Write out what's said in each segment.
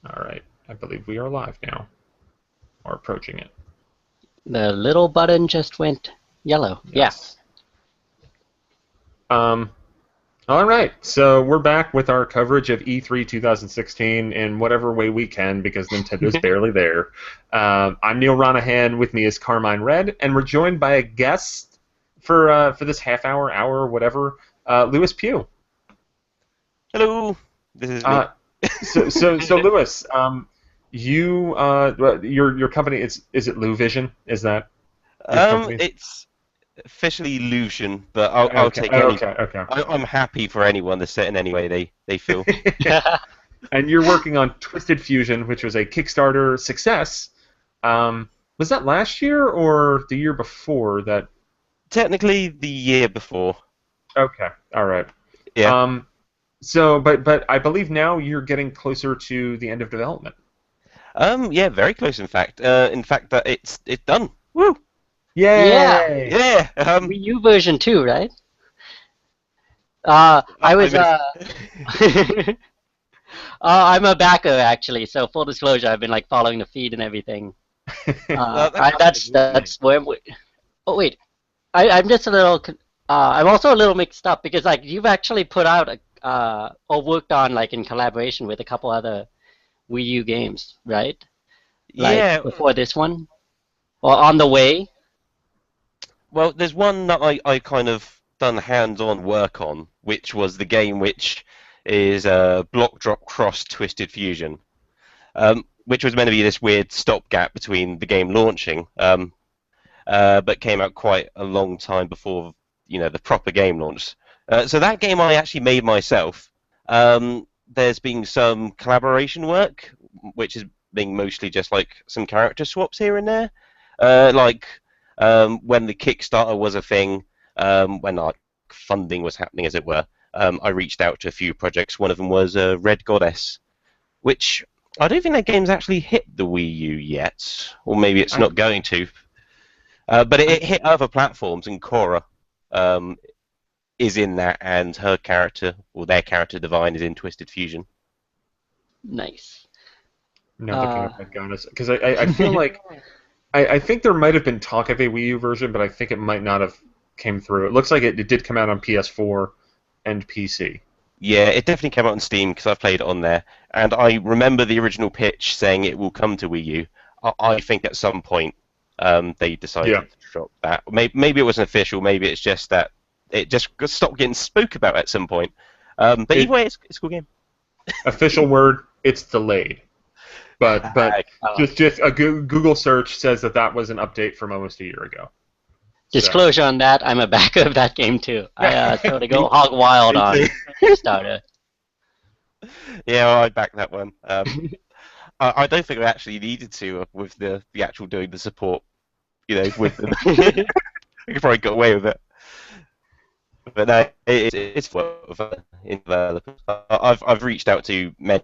All right. I believe we are live now, or approaching it. The little button just went yellow. Yes. All right. So we're back with our coverage of E3 2016 in whatever way we can because Nintendo's barely there. I'm Neil Ronahan. With me is Carmine Red, and we're joined by a guest for this half hour, whatever. Lewis Pugh. Hello. This is me. So Lewis, your company is it Lou Vision? Is that your company? It's officially illusion, but I'll take any. Okay. I'm happy for anyone to set in any way they feel. And you're working on Twisted Fusion, which was a Kickstarter success. Was that last year or the year before that? Technically, the year before. Okay, all right. Yeah. So, but I believe now you're getting closer to the end of development. Yeah, very close. In fact, it's done. Woo. Yay! Yeah. Wii U version 2, right? I'm a backer actually, so full disclosure, I've been like following the feed and everything. That's where. Oh wait, I'm just a little. I'm also a little mixed up because like you've actually put out or worked on like in collaboration with a couple other Wii U games, right? Like, yeah. Before this one, or on the way. Well, there's one that I kind of done hands-on work on, which was the game which is Block Drop Cross Twisted Fusion, which was meant to be this weird stopgap between the game launching, but came out quite a long time before the proper game launched. So that game I actually made myself. There's been some collaboration work, which has been mostly just like some character swaps here and there, when the Kickstarter was a thing, when like funding was happening, as it were. I reached out to a few projects. One of them was Red Goddess, which I don't think that game's actually hit the Wii U yet, or maybe it's not going to. But it hit other platforms, and Cora is in that, and her character, or their character Divine, is in Twisted Fusion. Nice. Now looking at Red Goddess, because I feel like I think there might have been talk of a Wii U version, but I think it might not have came through. It looks like it did come out on PS4 and PC. Yeah, it definitely came out on Steam because I've played it on there, and I remember the original pitch saying it will come to Wii U. I think at some point they decided to drop that. Maybe it wasn't official. Maybe it's just that it just stopped getting spoke about at some point. But either way, it's a cool game. Official word: it's delayed. But just a Google search says that was an update from almost a year ago. Disclosure on that, I'm a backer of that game too. I sort of go hog wild on Kickstarter. Yeah, well, I back that one. I don't think I actually needed to with the actual doing the support, with them. I could probably get away with it. But no, it's fun in developers. I've reached out to many,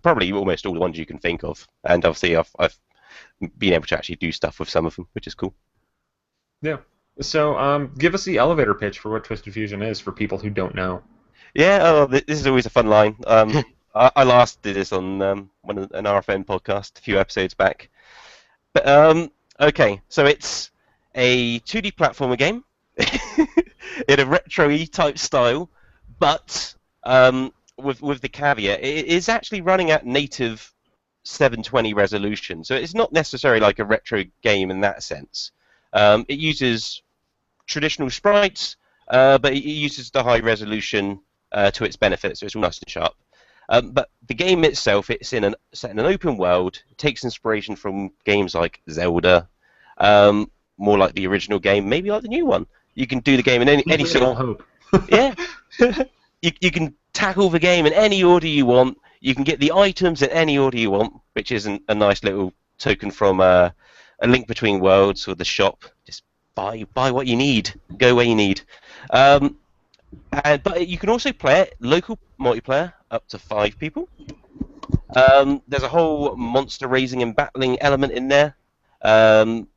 probably almost all the ones you can think of, and obviously I've been able to actually do stuff with some of them, which is cool. Yeah. So give us the elevator pitch for what Twisted Fusion is for people who don't know. Yeah, this is always a fun line. I last did this on an RFN podcast a few episodes back. But okay, so it's a 2D platformer game in a retro-y type style, but with the caveat, it is actually running at native 720 resolution, so it's not necessarily like a retro game in that sense. It uses traditional sprites, but it uses the high resolution to its benefit, so it's all nice and sharp. But the game itself, it's set in an open world. It takes inspiration from games like Zelda, more like the original game, maybe like the new one. You can do the game in any sort of hope. Yeah. You can tackle the game in any order you want. You can get the items in any order you want, which is a nice little token from A Link Between Worlds or the shop. Just buy what you need, go where you need. But you can also play it local multiplayer up to 5 people. There's a whole monster raising and battling element in there.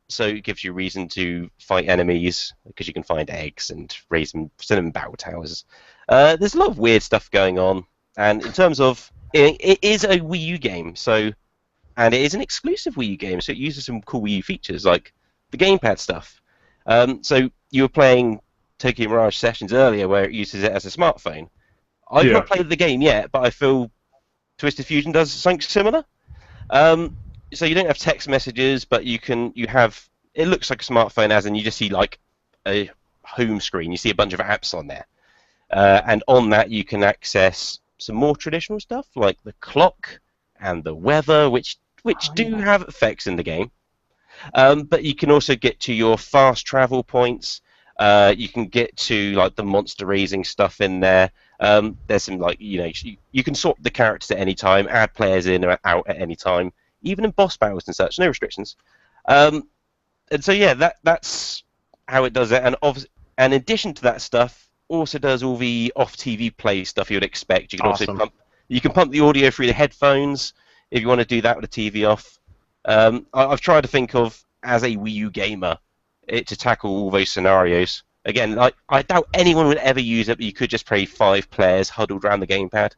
So it gives you reason to fight enemies because you can find eggs and raise them, send them in battle towers. There's a lot of weird stuff going on, and in terms of it is a Wii U game, and it is an exclusive Wii U game, so it uses some cool Wii U features like the gamepad stuff. So you were playing Tokyo Mirage Sessions earlier, where it uses it as a smartphone. I've not played the game yet, but I feel Twisted Fusion does something similar. So you don't have text messages, but you have. It looks like a smartphone, as in you just see like a home screen. You see a bunch of apps on there, and on that you can access some more traditional stuff like the clock and the weather, which do have effects in the game. But you can also get to your fast travel points. You can get to like the monster raising stuff in there. There's some like you can swap the characters at any time, add players in or out at any time, even in boss battles and such. No restrictions. And so yeah, that's how it does it. And in addition to that stuff, also does all the off-TV play stuff you'd expect. You can also pump the audio through the headphones if you want to do that with the TV off. I've tried to think of, as a Wii U gamer, to tackle all those scenarios. Again, I doubt anyone would ever use it, but you could just play 5 players huddled around the gamepad.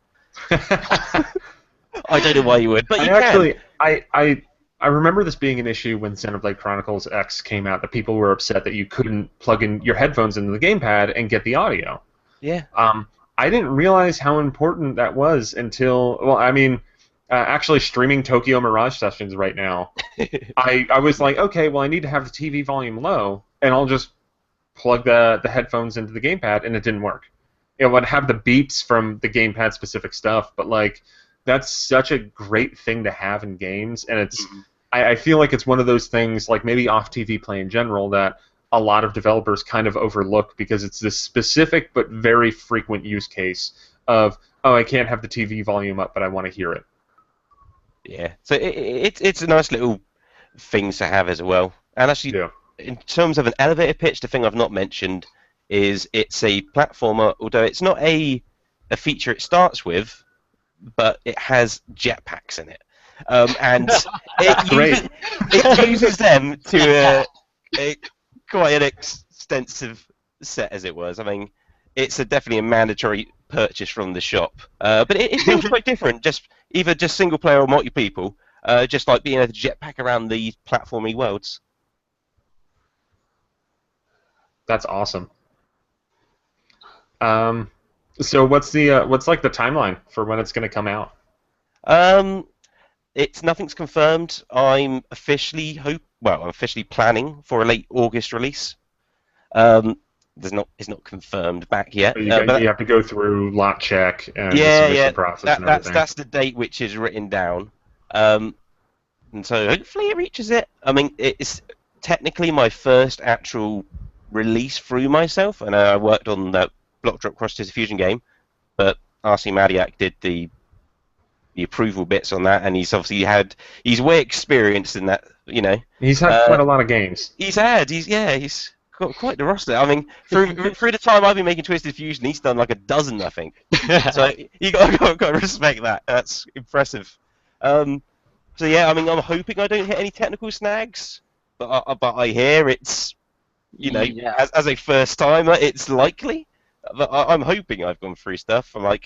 I don't know why you would, but you can. I remember this being an issue when Xenoblade Chronicles X came out, that people were upset that you couldn't plug in your headphones into the gamepad and get the audio. Yeah. I didn't realize how important that was until, well, I mean, actually streaming Tokyo Mirage Sessions right now, I was like, okay, well, I need to have the TV volume low, and I'll just plug the headphones into the gamepad, and it didn't work. It would have the beeps from the gamepad specific stuff, but like, that's such a great thing to have in games, and it's I feel like it's one of those things, like maybe off TV play in general, that a lot of developers kind of overlook because it's this specific but very frequent use case of, oh, I can't have the TV volume up, but I want to hear it. Yeah, so it's a nice little thing to have as well. And actually, in terms of an elevator pitch, the thing I've not mentioned is it's a platformer, although it's not a feature it starts with, but it has jetpacks in it. And it uses them to quite an extensive set, as it was. I mean, it's definitely a mandatory purchase from the shop. But it feels quite different, either just single player or multi people, just like being able to jetpack around the platformy worlds. That's awesome. So what's like the timeline for when it's going to come out? Nothing's confirmed. I'm officially planning for a late August release. It's not confirmed back yet. You have to go through lot check and the submission process and everything. That's the date which is written down. And so hopefully it reaches it. I mean, it's technically my first actual release through myself, and I worked on that Block Drop Cross Twisted Fusion game, but RC Madiak did the approval bits on that, and he's way experienced in that, He's had quite a lot of games. He's got quite the roster. I mean, through the time I've been making Twisted Fusion, he's done like a dozen, I think. So you got to respect that. That's impressive. So yeah, I mean, I'm hoping I don't hit any technical snags, but I hear it's, as a first timer, it's likely. But I'm hoping I've gone through stuff. I'm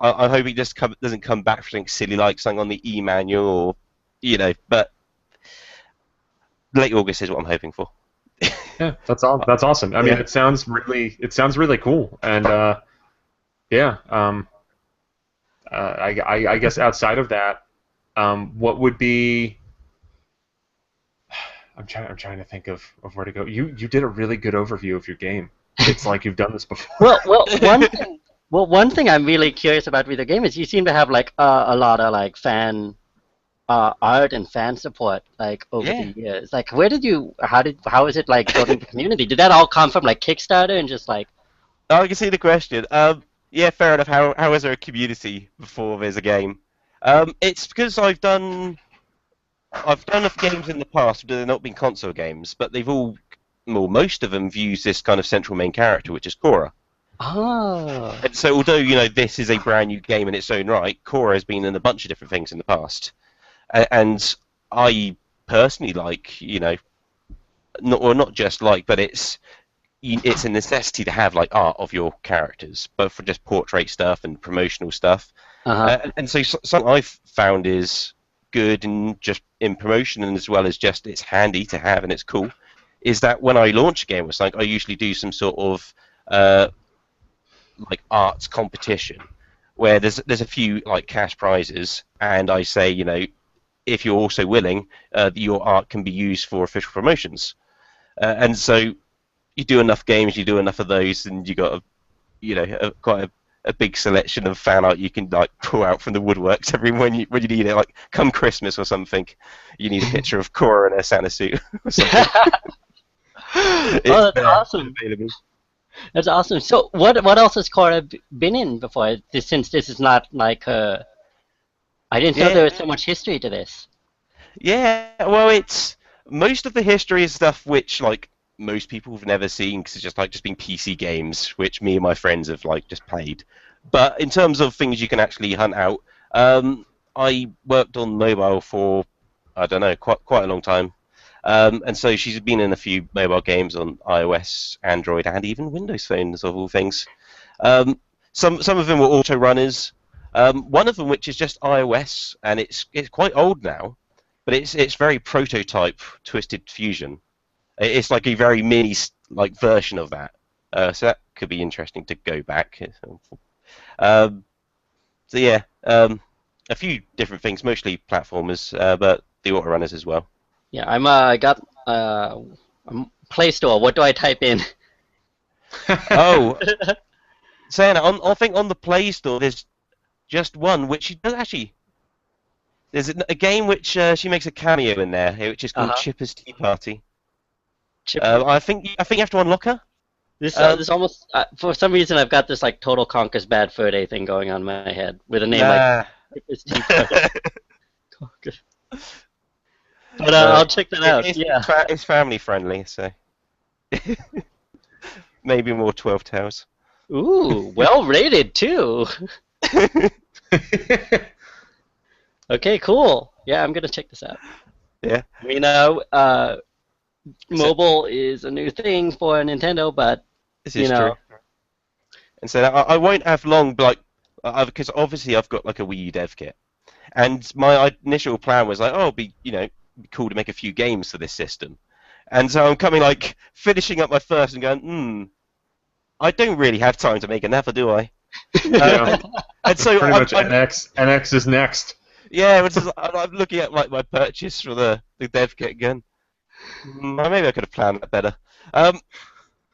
hoping it just doesn't come back for something silly like something on the e-manual, or but late August is what I'm hoping for. Yeah, that's awesome. I mean, it sounds really cool, and I guess outside of that, what would be? I'm trying to think of where to go. You did a really good overview of your game. It's like you've done this before. One thing I'm really curious about with the game is you seem to have like a lot of like fan art and fan support like over the years. Like, how is it like building the community? Did that all come from like Kickstarter and just like? Oh, I can see the question. Yeah, fair enough. How is there a community before there's a game? It's because I've done enough games in the past, but they've not been console games, but most of them have used this kind of central main character, which is Korra. Oh. And so, although this is a brand new game in its own right, Korra has been in a bunch of different things in the past, and I personally like, not just like, but it's a necessity to have like art of your characters, both for just portrait stuff and promotional stuff. And so something I've found is good and just in promotion, and as well as just it's handy to have and it's cool, is that when I launch a game or something, I usually do some sort of like arts competition where there's a few like cash prizes, and I say, you know, if you're also willing, your art can be used for official promotions. And so you do enough games, you do enough of those, and you got quite a big selection of fan art you can like pull out from the woodworks every when you need it. Like come Christmas or something, you need a picture of Cora in a Santa suit or something. Oh, that's awesome. Available. That's awesome. So what else has Cora been in before? Since this is not like her. I didn't know there was so much history to this. Yeah, well, it's most of the history is stuff which like most people have never seen because it's just been PC games which me and my friends have like just played. But in terms of things you can actually hunt out, I worked on mobile for I don't know quite a long time, and so she's been in a few mobile games on iOS, Android, and even Windows phones of all things. Some of them were auto runners. One of them which is just iOS, and it's quite old now, but it's very prototype Twisted Fusion. It's like a very mini like version of that, so that could be interesting to go back. So yeah, a few different things, mostly platformers, but the auto runners as well. Yeah, I got Play Store. What do I type in? Oh, saying I think on the Play Store there's just one which she does actually. There's a game which she makes a cameo in there, which is called Chipper's Tea Party. I think you have to unlock her. This almost for some reason I've got this like Total Conquers Bad Fur Day thing going on in my head with a name like Chipper's Tea Party. But I'll check that out. It's family friendly, so maybe more 12 Tales. Ooh, well rated too. Okay, cool. Yeah, I'm gonna check this out. Yeah. We know mobile is a new thing for Nintendo, but this is true. And so I won't have long, like, because obviously I've got like a Wii U dev kit, and my initial plan was like, oh, it'd be cool to make a few games for this system, and so I'm coming like finishing up my first and going, I don't really have time to make another, do I? And so pretty much NX is next. Yeah, I'm looking at like my purchase for the dev kit again. Maybe I could have planned that better. Well,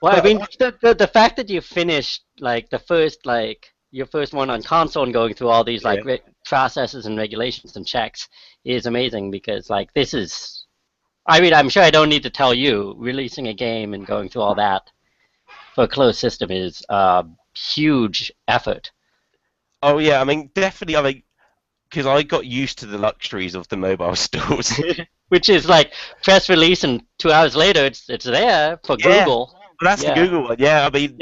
I mean, the fact that you finished like your first one on console and going through all these like processes and regulations and checks is amazing, because like this is, I mean, I'm sure I don't need to tell you, releasing a game and going through all that for a closed system is a huge effort. Oh yeah, I mean definitely. I mean, because I got used to the luxuries of the mobile stores. Which is like press release and 2 hours later it's there for Google. That's the Google one. Yeah, I mean,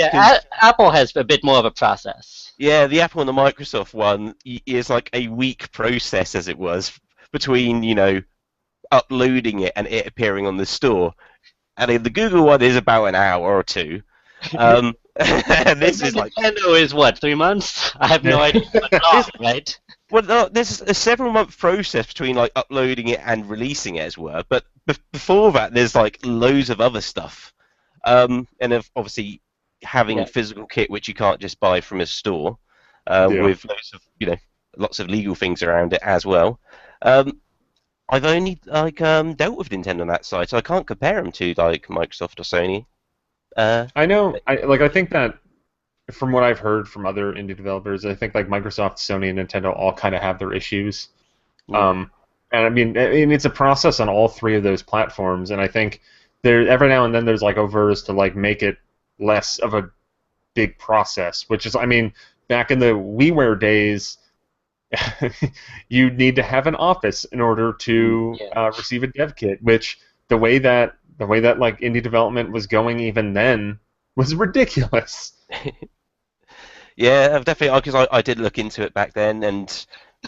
Apple has a bit more of a process. Yeah, the Apple and the Microsoft one is like a week process, as it was, between uploading it and it appearing on the store. And the Google one is about an hour or two. And this is like Nintendo is what, 3 months? I have no idea. Right? Well, no, there's a several-month process between like uploading it and releasing it, as well. But before that, there's like loads of other stuff, and obviously having a physical kit which you can't just buy from a store, with loads of lots of legal things around it as well. I've only dealt with Nintendo on that side, so I can't compare them to like Microsoft or Sony. I know. I think that from what I've heard from other indie developers, I think like Microsoft, Sony, and Nintendo all kind of have their issues. And I mean, it's a process on all three of those platforms, and I think every now and then there's like overs to like make it less of a big process. Which is, I mean, back in the WiiWare days, you need to have an office in order to receive a dev kit. Which the way that like indie development was going even then was ridiculous. Yeah, I've definitely, because I did look into it back then, and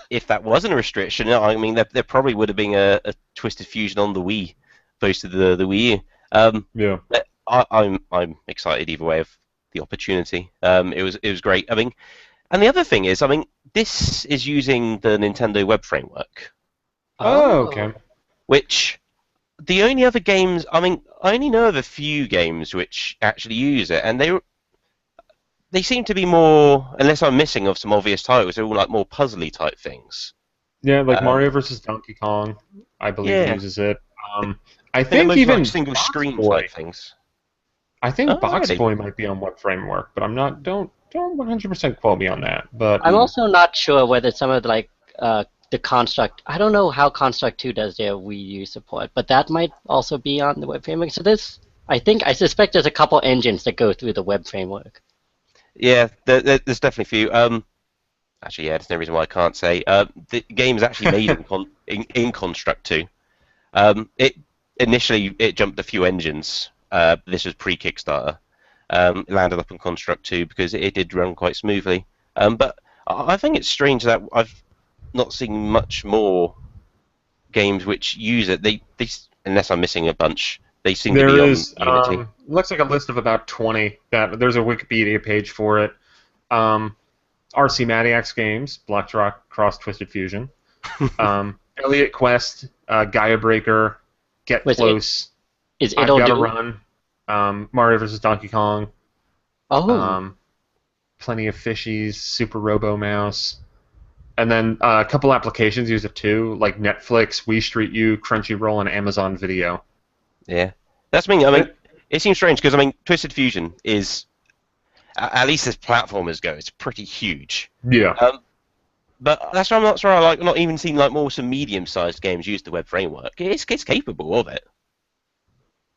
if that wasn't a restriction, I mean, there probably would have been a Twisted Fusion on the Wii, opposed to the Wii U. I'm excited either way of the opportunity. It was great. I mean, and the other thing is, I mean, this is using the Nintendo Web Framework, Oh, okay. which the only other games, I mean, I only know of a few games which actually use it, and they seem to be more, unless I'm missing of some obvious titles, they're all like more puzzly type things. Yeah, like Mario versus Donkey Kong, I believe Yeah, uses it. I and they're think mostly like even single Box screen Boy. type things. I think Oh, Box really? Boy might be on what framework, but I'm not. Don't 100% quote me on that. But I'm also not sure whether some of the construct. I don't know how Construct 2 does their Wii U support, but that might also be on the web framework. So I suspect there's a couple engines that go through the web framework. Yeah, there's definitely a few. Actually, yeah, there's no reason why I can't say. The game's actually made in Construct 2. It initially it jumped a few engines. This was pre-Kickstarter. It landed up in Construct 2 because it did run quite smoothly. But I think it's strange that I've not seen much more games which use it. They unless I'm missing a bunch, they seem to there be on is Unity. looks like a list of about 20. That there's a Wikipedia page for it. RC Maniacs games, Black Rock Cross Twisted Fusion, Elliot Quest, Gaia Breaker, Get Was Close, Is I've It'll Gotta Do? Run, Mario vs. Donkey Kong, Oh, Plenty of Fishies, Super Robo Mouse, and then a couple applications use it too, like Netflix, We Street U, Crunchyroll, and Amazon Video. Yeah, that's me. I mean, it seems strange because I mean, Twisted Fusion is at least as platformers go, it's pretty huge. Yeah. But that's why I'm not sure. I like not even seen like more some medium-sized games use the web framework. It's capable of it.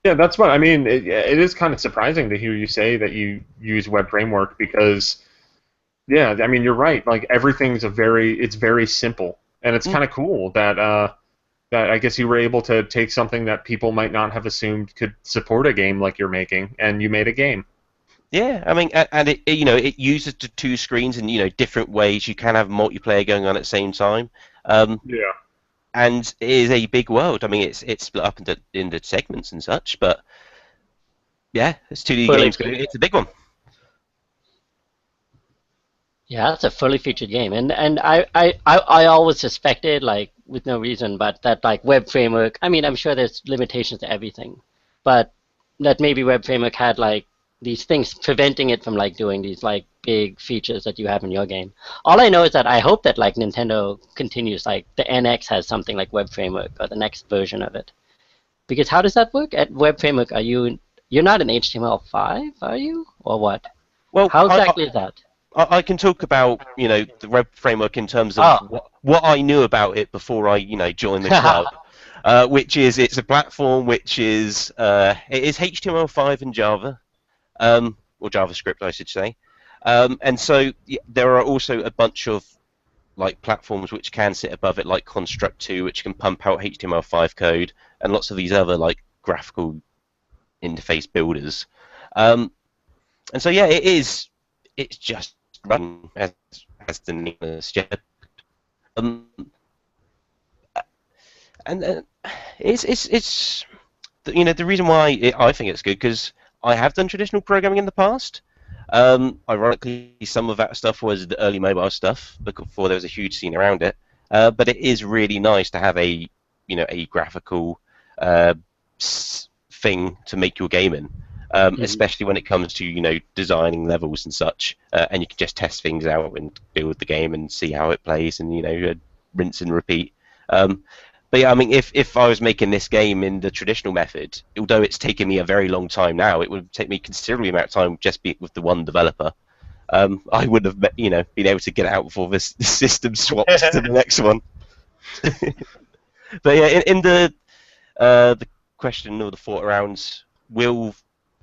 Yeah, that's what I mean. It is kind of surprising to hear you say that you use web framework because, yeah, I mean you're right. Like everything's it's very simple, and it's kind of cool that I guess you were able to take something that people might not have assumed could support a game like you're making, and you made a game. Yeah, I mean, and it uses the two screens in different ways. You can have multiplayer going on at the same time. Yeah. And it is a big world. I mean, it's split up into segments and such, but yeah, it's 2D Fully games. featured. It's a big one. Yeah, that's a fully featured game, and I always suspected, like with no reason, but that like web framework. I mean, I'm sure there's limitations to everything, but that maybe web framework had like these things preventing it from like doing these like big features that you have in your game. All I know is that I hope that like Nintendo continues, like the NX has something like web framework or the next version of it. Because how does that work at web framework? You're not in HTML5, are you, or what? Well, How exactly is that? I can talk about the web framework in terms of Oh. what I knew about it before I joined the club, which is it's a platform which is it is HTML5 and Java, or JavaScript I should say, and so there are also a bunch of like platforms which can sit above it, like Construct 2, which can pump out HTML5 code, and lots of these other like graphical interface builders, and so yeah, it's just run as the name suggests. And it's the reason why I think it's good because I have done traditional programming in the past. Ironically, some of that stuff was the early mobile stuff before there was a huge scene around it. But it is really nice to have a graphical thing to make your game in. Especially when it comes to designing levels and such, and you can just test things out and build the game and see how it plays and rinse and repeat. But yeah, I mean, if I was making this game in the traditional method, although it's taken me a very long time now, it would take me considerably amount of time just with the one developer. I would have been able to get it out before the system swapped to the next one. But yeah, in the question or the thought around will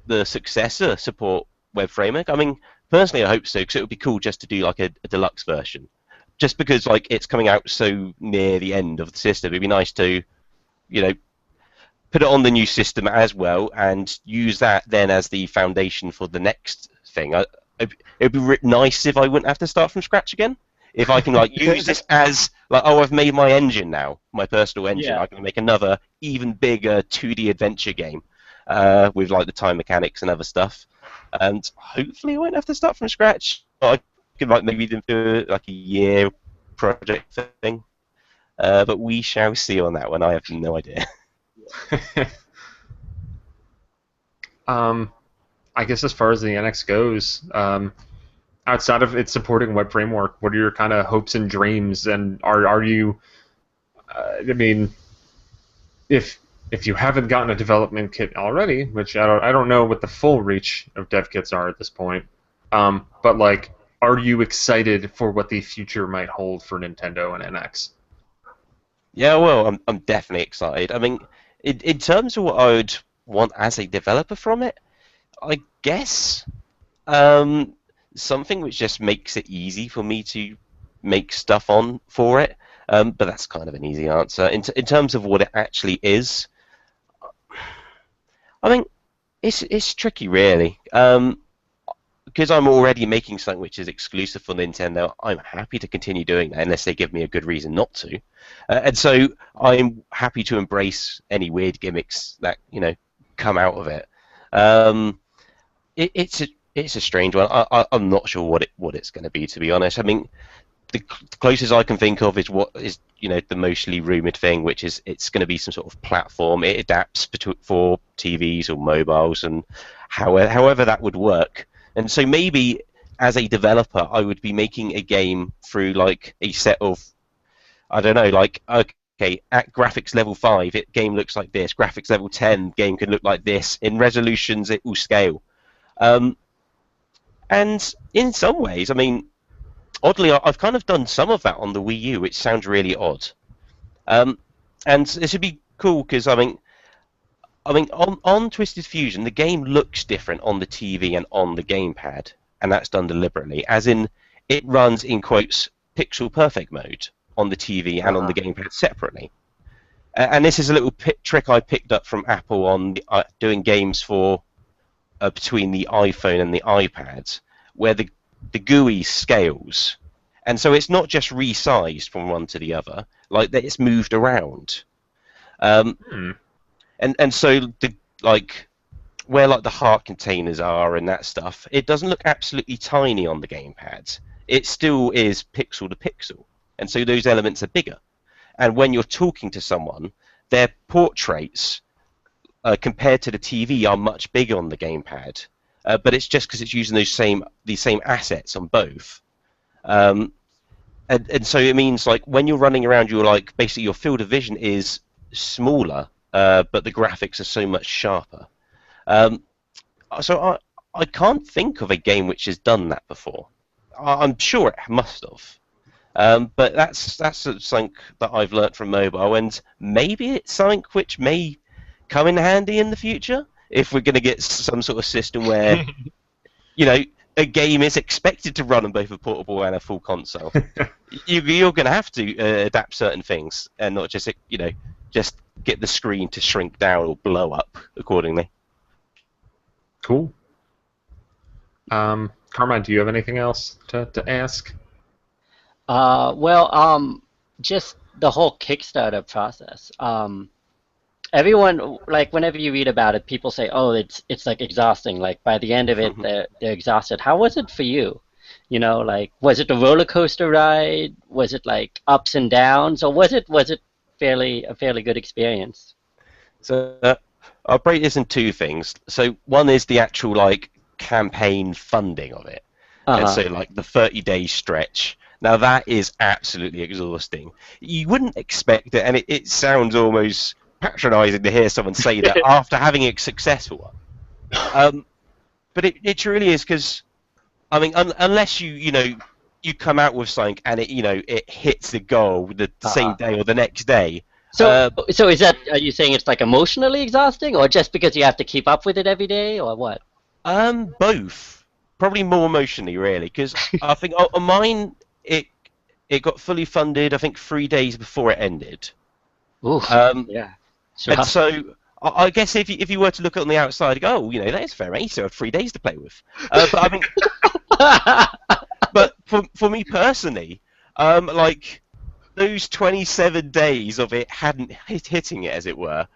the successor support web framework? I mean, personally, I hope so because it would be cool just to do like a deluxe version. Just because like it's coming out so near the end of the system, it'd be nice to, put it on the new system as well and use that then as the foundation for the next thing. It'd be nice if I wouldn't have to start from scratch again. If I can like use this as like, oh, I've made my engine now, my personal engine. Yeah. I can make another even bigger 2D adventure game with like the time mechanics and other stuff. And hopefully I won't have to start from scratch. like maybe do like a year project thing. But we shall see on that one. I have no idea. I guess as far as the NX goes, outside of its supporting web framework, what are your kind of hopes and dreams? And are you? I mean, if you haven't gotten a development kit already, which I don't know what the full reach of dev kits are at this point, but like, are you excited for what the future might hold for Nintendo and NX? Yeah, well, I'm definitely excited. I mean, in terms of what I would want as a developer from it, I guess something which just makes it easy for me to make stuff on for it. But that's kind of an easy answer. In terms of what it actually is, I think it's tricky, really. Because I'm already making something which is exclusive for Nintendo, I'm happy to continue doing that unless they give me a good reason not to. And so I'm happy to embrace any weird gimmicks that come out of it. It's a strange one. I'm not sure what it's going to be, to be honest. I mean, the closest I can think of is what is the mostly rumored thing, which is it's going to be some sort of platform. It adapts for TVs or mobiles, and however that would work. And so maybe as a developer, I would be making a game through like a set of, I don't know, like, okay, at graphics level 5, game looks like this. Graphics level 10, game can look like this. In resolutions, it will scale. And in some ways, I mean, oddly, I've kind of done some of that on the Wii U, which sounds really odd. And this would be cool because, I mean, on Twisted Fusion, the game looks different on the TV and on the gamepad, and that's done deliberately, as in it runs in quotes pixel perfect mode on the TV and on the gamepad separately. And this is a little trick I picked up from Apple on doing games for between the iPhone and the iPad, where the GUI scales, and so it's not just resized from one to the other, like that it's moved around. And so where like the heart containers are and that stuff, it doesn't look absolutely tiny on the gamepad. It still is pixel to pixel, and so those elements are bigger. And when you're talking to someone, their portraits compared to the TV are much bigger on the gamepad. But it's just because it's using these same assets on both. And so it means like when you're running around, you're like basically your field of vision is smaller, but the graphics are so much sharper. So I can't think of a game which has done that before. I'm sure it must have. But that's something that I've learnt from mobile, and maybe it's something which may come in handy in the future if we're going to get some sort of system where a game is expected to run on both a portable and a full console. You're going to have to adapt certain things and not just just get the screen to shrink down or blow up accordingly. Cool. Carmine, do you have anything else to ask? Well, just the whole Kickstarter process. Everyone, like, whenever you read about it, people say, "Oh, it's like exhausting." Like by the end of it, they're exhausted. How was it for you? Like, was it a roller coaster ride? Was it like ups and downs, or was it a fairly good experience? So I'll break this in two things. So one is the actual like campaign funding of it, and so like the 30-day stretch. Now that is absolutely exhausting. You wouldn't expect it, and it sounds almost patronizing to hear someone say that after having a successful one. But it truly is, because I mean, unless you come out with something and it hits the goal the same day or the next day. So is that, are you saying it's like emotionally exhausting, or just because you have to keep up with it every day, or what? Both. Probably more emotionally, really, because I think on mine it got fully funded, I think 3 days before it ended. Ooh, yeah. Sure. And so I guess if you were to look on the outside, go, that's fair, mate. So 3 days to play with. But I mean, but for me personally, like those 27 days of it hadn't hitting it, as it were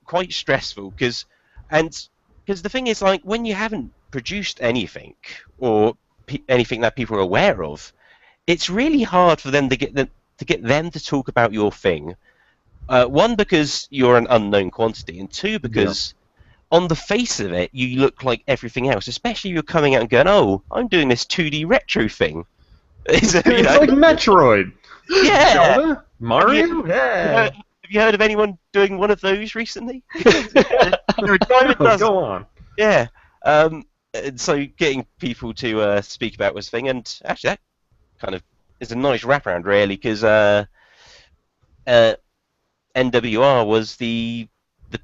quite stressful, because the thing is, like, when you haven't produced anything or anything that people are aware of, it's really hard for them to get them to talk about your thing. One, because you're an unknown quantity, and two, because on the face of it, you look like everything else. Especially if you're coming out and going, "Oh, I'm doing this 2D retro thing." It's like Metroid. Yeah. Zelda? Mario? Have you heard of anyone doing one of those recently? Go on. Yeah. And so getting people to speak about was thing, and actually that kind of is a nice wraparound, really, because NWR was the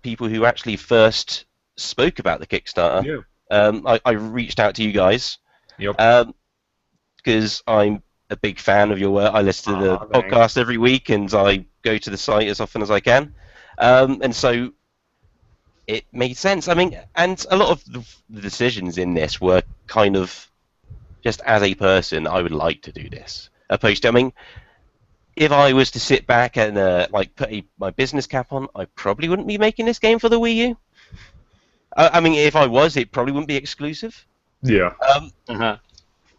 people who actually first spoke about the Kickstarter. Yeah. I reached out to you guys. Yep. Because I'm a big fan of your work. I listen to the podcast every week, and I go to the site as often as I can. And so it made sense. I mean, and a lot of the decisions in this were kind of just as a person, I would like to do this. Opposed to, I mean, if I was to sit back and put my business cap on, I probably wouldn't be making this game for the Wii U. I mean, if I was, it probably wouldn't be exclusive. Yeah.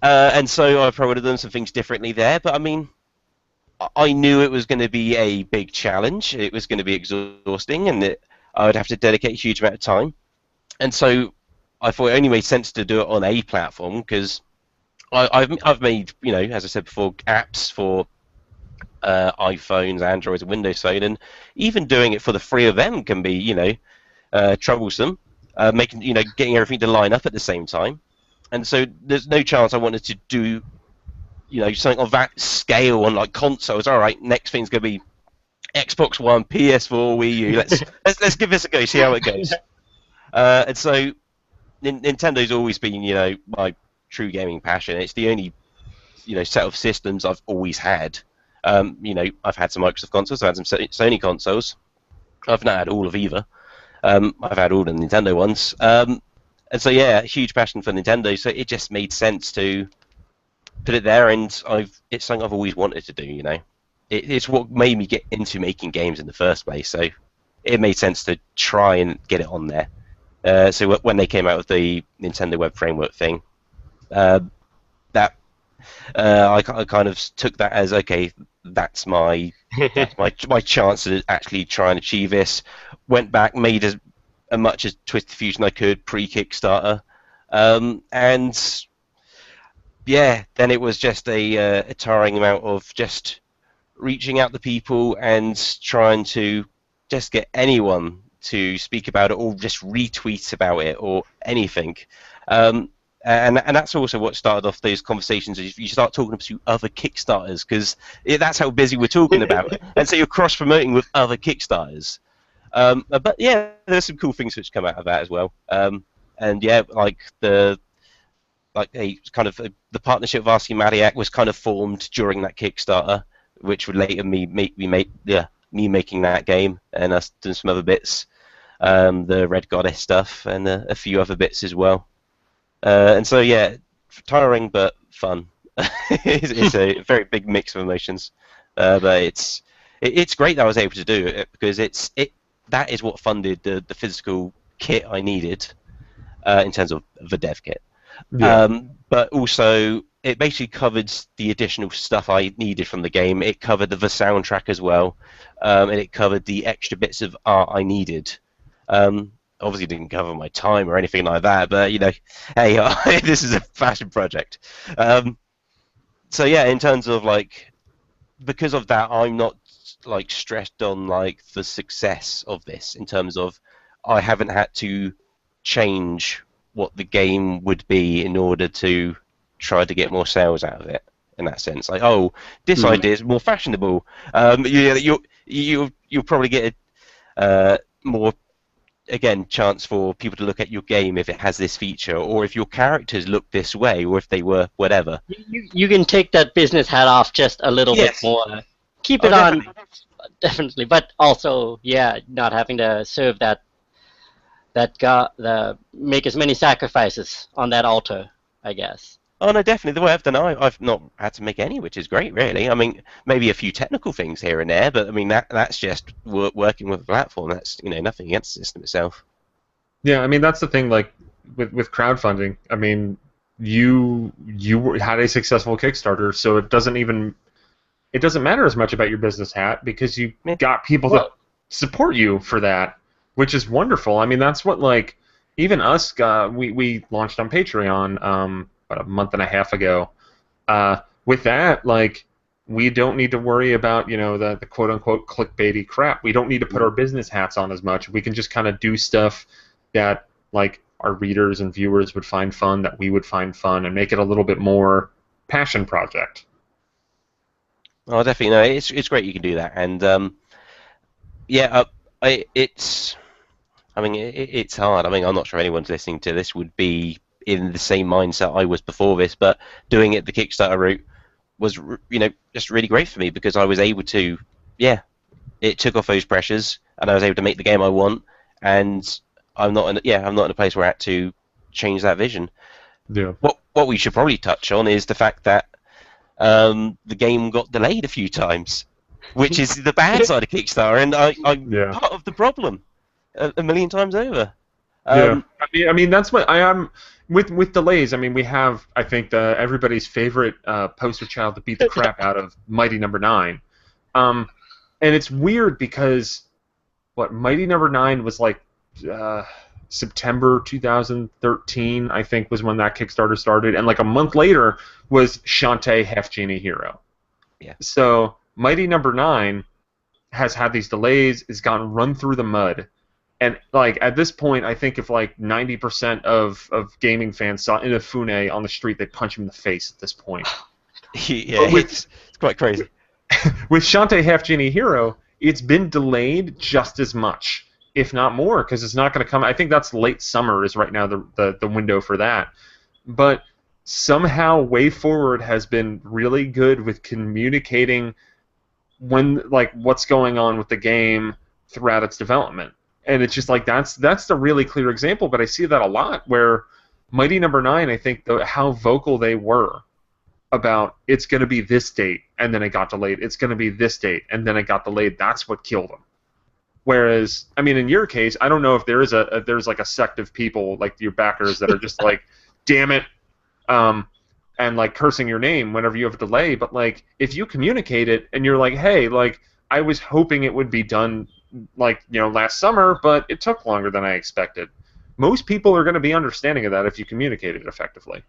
And so I probably would have done some things differently there. But I mean, I knew it was going to be a big challenge. It was going to be exhausting, and I would have to dedicate a huge amount of time. And so I thought it only made sense to do it on a platform, because I've made, you know, as I said before, apps for iPhones, Androids, and Windows Phone, and even doing it for the three of them can be, you know, troublesome. Getting everything to line up at the same time. And so there's no chance I wanted to do, you know, something of that scale on like consoles. All right, next thing's gonna be Xbox One, PS4, Wii U. Let's give this a go, see how it goes. And so Nintendo's always been, you know, my true gaming passion. It's the only, you know, set of systems I've always had. You know, I've had some Microsoft consoles, I've had some Sony consoles. I've not had all of either. I've had all the Nintendo ones. And so, yeah, huge passion for Nintendo, so it just made sense to put it there, and it's something I've always wanted to do, you know. It's what made me get into making games in the first place, so it made sense to try and get it on there. So when they came out with the Nintendo Web Framework thing, I kind of took that as, okay, that's my chance to actually try and achieve this. Went back, made as much as Twisted Fusion I could pre-Kickstarter, and yeah, then it was just a tiring amount of just reaching out to people and trying to just get anyone to speak about it or just retweet about it or anything. And that's also what started off those conversations. You start talking to other Kickstarters, because that's how busy we're talking about it. And so you're cross-promoting with other Kickstarters. But yeah, there's some cool things which come out of that as well. And yeah, the partnership with RC Maniac was kind of formed during that Kickstarter, which would later me making that game, and us doing some other bits, the Red Goddess stuff, and a few other bits as well. And so yeah, tiring but fun. It's a very big mix of emotions, but it's great that I was able to do it, because that is what funded the physical kit I needed in terms of the dev kit. Yeah. But also, it basically covered the additional stuff I needed from the game. It covered the soundtrack as well, and it covered the extra bits of art I needed. Obviously, didn't cover my time or anything like that, but you know, hey, this is a fashion project. So yeah, in terms of because of that, I'm not stressed on the success of this, in terms of I haven't had to change what the game would be in order to try to get more sales out of it, in that sense. This idea is more fashionable. You'll probably get a more, again, chance for people to look at your game if it has this feature, or if your characters look this way, or if they were whatever. You can take that business hat off just a little bit more. Keep it on, definitely, but also, yeah, not having to serve make as many sacrifices on that altar, I guess. Oh no, definitely. The way I've done it, I've not had to make any, which is great, really. I mean, maybe a few technical things here and there, but I mean that's just working with the platform. That's, you know, nothing against the system itself. Yeah, I mean that's the thing. With crowdfunding, I mean, had a successful Kickstarter, so it doesn't matter as much about your business hat because you Yeah. got people to support you for that, which is wonderful. I mean, that's what like even us we launched on Patreon about a month and a half ago. With that, like we don't need to worry about the quote unquote clickbaity crap. We don't need to put our business hats on as much. We can just kind of do stuff that like our readers and viewers would find fun, that we would find fun, and make it a little bit more passion project. Oh, definitely. No, it's great you can do that, and yeah, it's. I mean, it's hard. I mean, I'm not sure anyone's listening to this would be in the same mindset I was before this, but doing it the Kickstarter route was, just really great for me because I was able to, yeah, it took off those pressures, and I was able to make the game I want, and I'm not in a place where I had to change that vision. Yeah. What we should probably touch on is the fact that the game got delayed a few times, which is the bad side of Kickstarter, and I'm part of the problem a million times over. Yeah, I mean that's what I am with delays. I mean, we have I think everybody's favorite poster child to beat the crap out of Mighty Number 9, and it's weird because Mighty Number 9 was like September 2013, I think, was when that Kickstarter started, and like a month later was Shantae Half Genie Hero. Yeah. So Mighty Number 9 has had these delays, has gotten run through the mud. And like at this point, I think if like 90% of gaming fans saw Inafune on the street, they'd punch him in the face at this point. Yeah, it's quite crazy. With Shantae Half Genie Hero, it's been delayed just as much, if not more, because it's not going to come. I think that's late summer is right now the window for that. But somehow Way Forward has been really good with communicating what's going on with the game throughout its development. And it's just like that's the really clear example, but I see that a lot where Mighty Number 9, I think how vocal they were about it's going to be this date and then it got delayed. It's going to be this date and then it got delayed. That's what killed them. Whereas, I mean, in your case, I don't know if there's like a sect of people like your backers that are just like, damn it, and like cursing your name whenever you have a delay. But like if you communicate it and you're like, hey, like I was hoping it would be done last summer, but it took longer than I expected. Most people are going to be understanding of that if you communicate it effectively.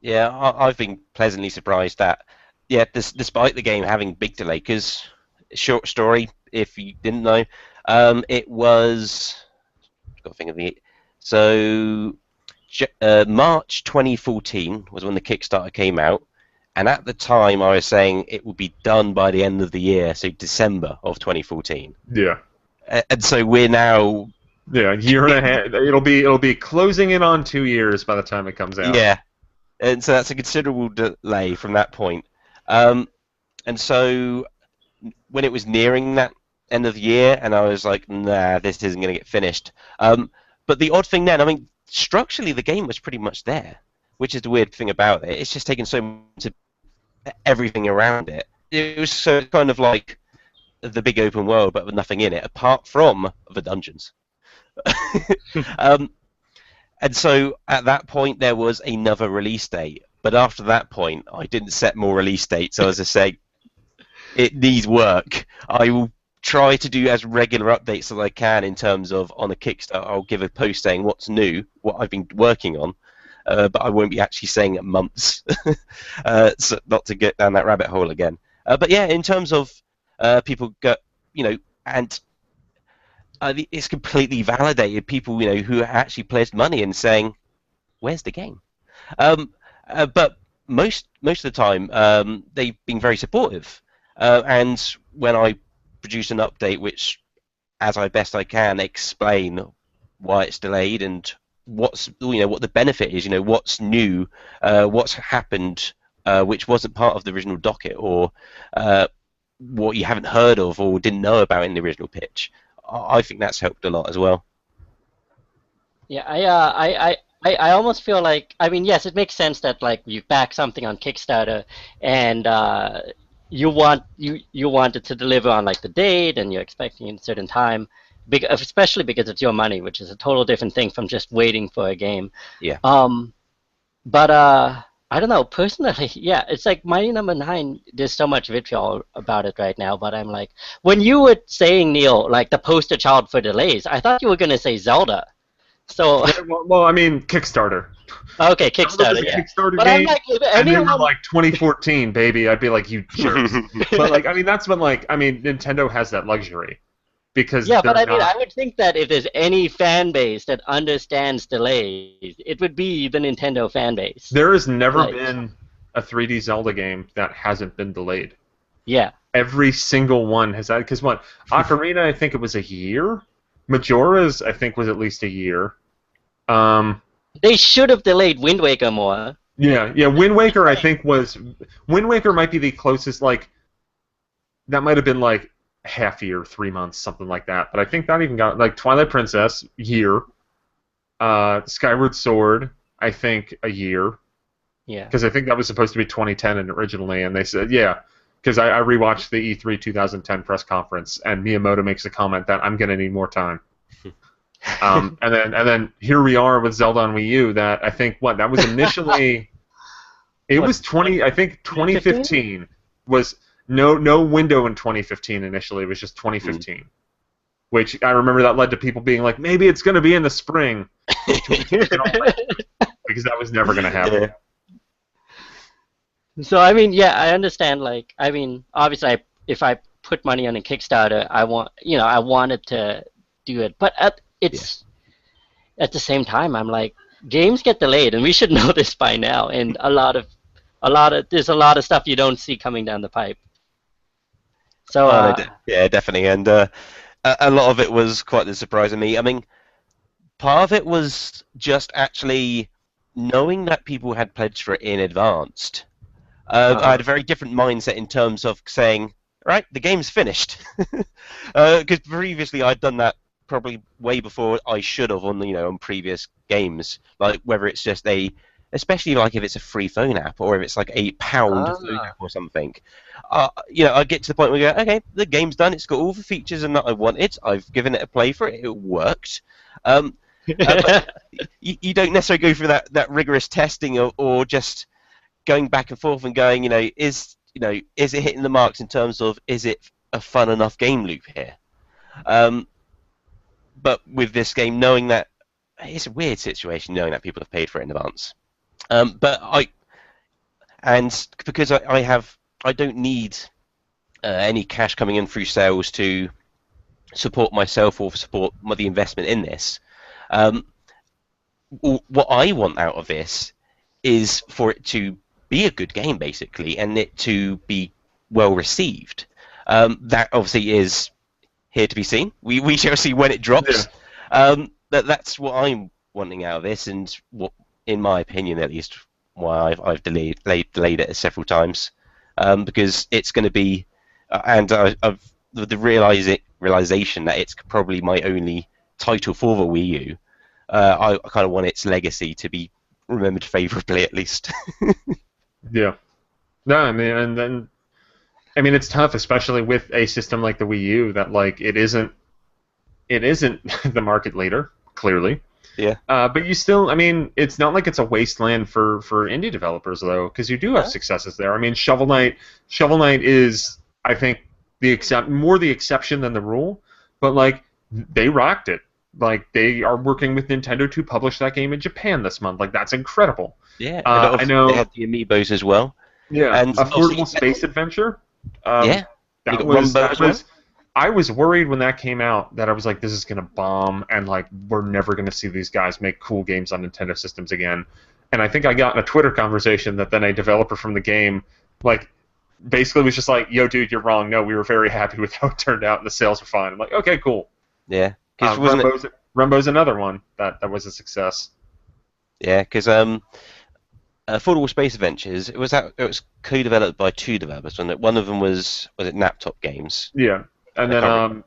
Yeah, I've been pleasantly surprised that, despite the game having big delay, because short story, if you didn't know, it was, got to think of the, so March 2014 was when the Kickstarter came out, and at the time I was saying it would be done by the end of the year, so December of 2014. Yeah. And so we're now a year and a half. It'll be closing in on 2 years by the time it comes out. Yeah, and so that's a considerable delay from that point. And so when it was nearing that end of the year, and I was like, nah, this isn't going to get finished. But the odd thing then, I mean, structurally the game was pretty much there, which is the weird thing about it. It's just taken so much to everything around it. It was so kind of like the big open world, but with nothing in it apart from the dungeons. And so at that point there was another release date, but after that point I didn't set more release dates. So as I say, it needs work. I will try to do as regular updates as I can in terms of on a Kickstarter. I'll give a post saying what's new, what I've been working on, but I won't be actually saying it months, so not to get down that rabbit hole again. But yeah, in terms of people go, and it's completely validated people, who actually placed money and saying, "Where's the game?" But most of the time, they've been very supportive. And when I produce an update, which, as best I can, explain why it's delayed and what the benefit is, what's new, what's happened, which wasn't part of the original docket, or what you haven't heard of or didn't know about in the original pitch. I think that's helped a lot as well. Yeah, I almost feel like, I mean, yes, it makes sense that like you back something on Kickstarter and you want it to deliver on like the date and you're expecting a certain time, especially because it's your money, which is a total different thing from just waiting for a game. Yeah. But I don't know. Personally, yeah, it's like Mighty Number Nine. There's so much vitriol about it right now. But I'm like, when you were saying Neil, like the poster child for delays, I thought you were gonna say Zelda. So Yeah, well, I mean, Kickstarter. okay, Zelda was Kickstarter, a yeah. Kickstarter But I'm game, like, if and they were anyone, like 2014, baby. I'd be like, you jerks. But like, I mean, that's when like, I mean, Nintendo has that luxury because yeah, but they're I mean, not. I would think that if there's any fan base that understands delays, it would be the Nintendo fan base. There has never Like, been a 3D Zelda game that hasn't been delayed. yeah, Every single one has had, because what, Ocarina, I think it was a year. Majora's, I think, was at least a year. Um, they should have delayed Wind Waker more. yeah. Wind Waker, I think Wind Waker might be the closest. Like that might have been like half year, 3 months, something like that. But I think that even got like Twilight Princess year. Skyward Sword, I think a year. Yeah. Because I think that was supposed to be 2010 originally, and they said, yeah. Because I rewatched the E3 2010 press conference, and Miyamoto makes a comment that I'm going to need more time. And then here we are with Zelda on Wii U. That I think that was initially. It What, was 20. I think 2015 was no window in 2015 initially. It was just 2015, which I remember that led to people being like, maybe it's going to be in the spring, because that was never going to happen. Yeah. So I mean, yeah, I understand. Like, I mean, obviously, if I put money on a Kickstarter, I wanted to do it. But at the same time, I'm like, games get delayed, and we should know this by now. And there's a lot of stuff you don't see coming down the pipe. So Yeah, definitely, and a lot of it was quite the surprise to me. I mean, part of it was just actually knowing that people had pledged for it in advance. I had a very different mindset in terms of saying, right, the game's finished. Because previously I'd done that probably way before I should have on previous games. Like whether it's just especially like if it's a free phone app or if it's like a pound phone app or something. I get to the point where you go, okay, the game's done. It's got all the features and that I wanted. I've given it a play for it. It worked. But you don't necessarily go through that rigorous testing or just going back and forth and going, is it hitting the marks in terms of is it a fun enough game loop here? But with this game, knowing that it's a weird situation, knowing that people have paid for it in advance. Because I don't need any cash coming in through sales to support myself or support the investment in this. What I want out of this is for it to be a good game, basically, and it to be well received. That obviously is here to be seen. We shall see when it drops. Yeah. That's what I'm wanting out of this, and what, in my opinion, at least, why I've delayed it several times, because it's going to be, and I've the realization that it's probably my only title for the Wii U. I kind of want its legacy to be remembered favourably, at least. Yeah. No, I mean, and then, I mean, it's tough, especially with a system like the Wii U, that like it isn't the market leader, clearly. Yeah. But you still, I mean, it's not like it's a wasteland for indie developers though, because you do have successes there. I mean, Shovel Knight is, I think, more the exception than the rule, but like they rocked it. Like they are working with Nintendo to publish that game in Japan this month. Like that's incredible. Yeah, I know. They had the amiibos as well. Yeah, and Affordable Space Adventure. Yeah, that was. I was worried when that came out that I was like, this is gonna bomb, and like we're never gonna see these guys make cool games on Nintendo systems again. And I think I got in a Twitter conversation that then a developer from the game, like, basically was just like, "Yo, dude, you're wrong. No, we were very happy with how it turned out, and the sales were fine." I'm like, "Okay, cool." Yeah, Rumbo's another one that was a success. Yeah, because Affordable Space Adventures, it was co-developed by two developers. One of them was it Naptop Games? Yeah, and then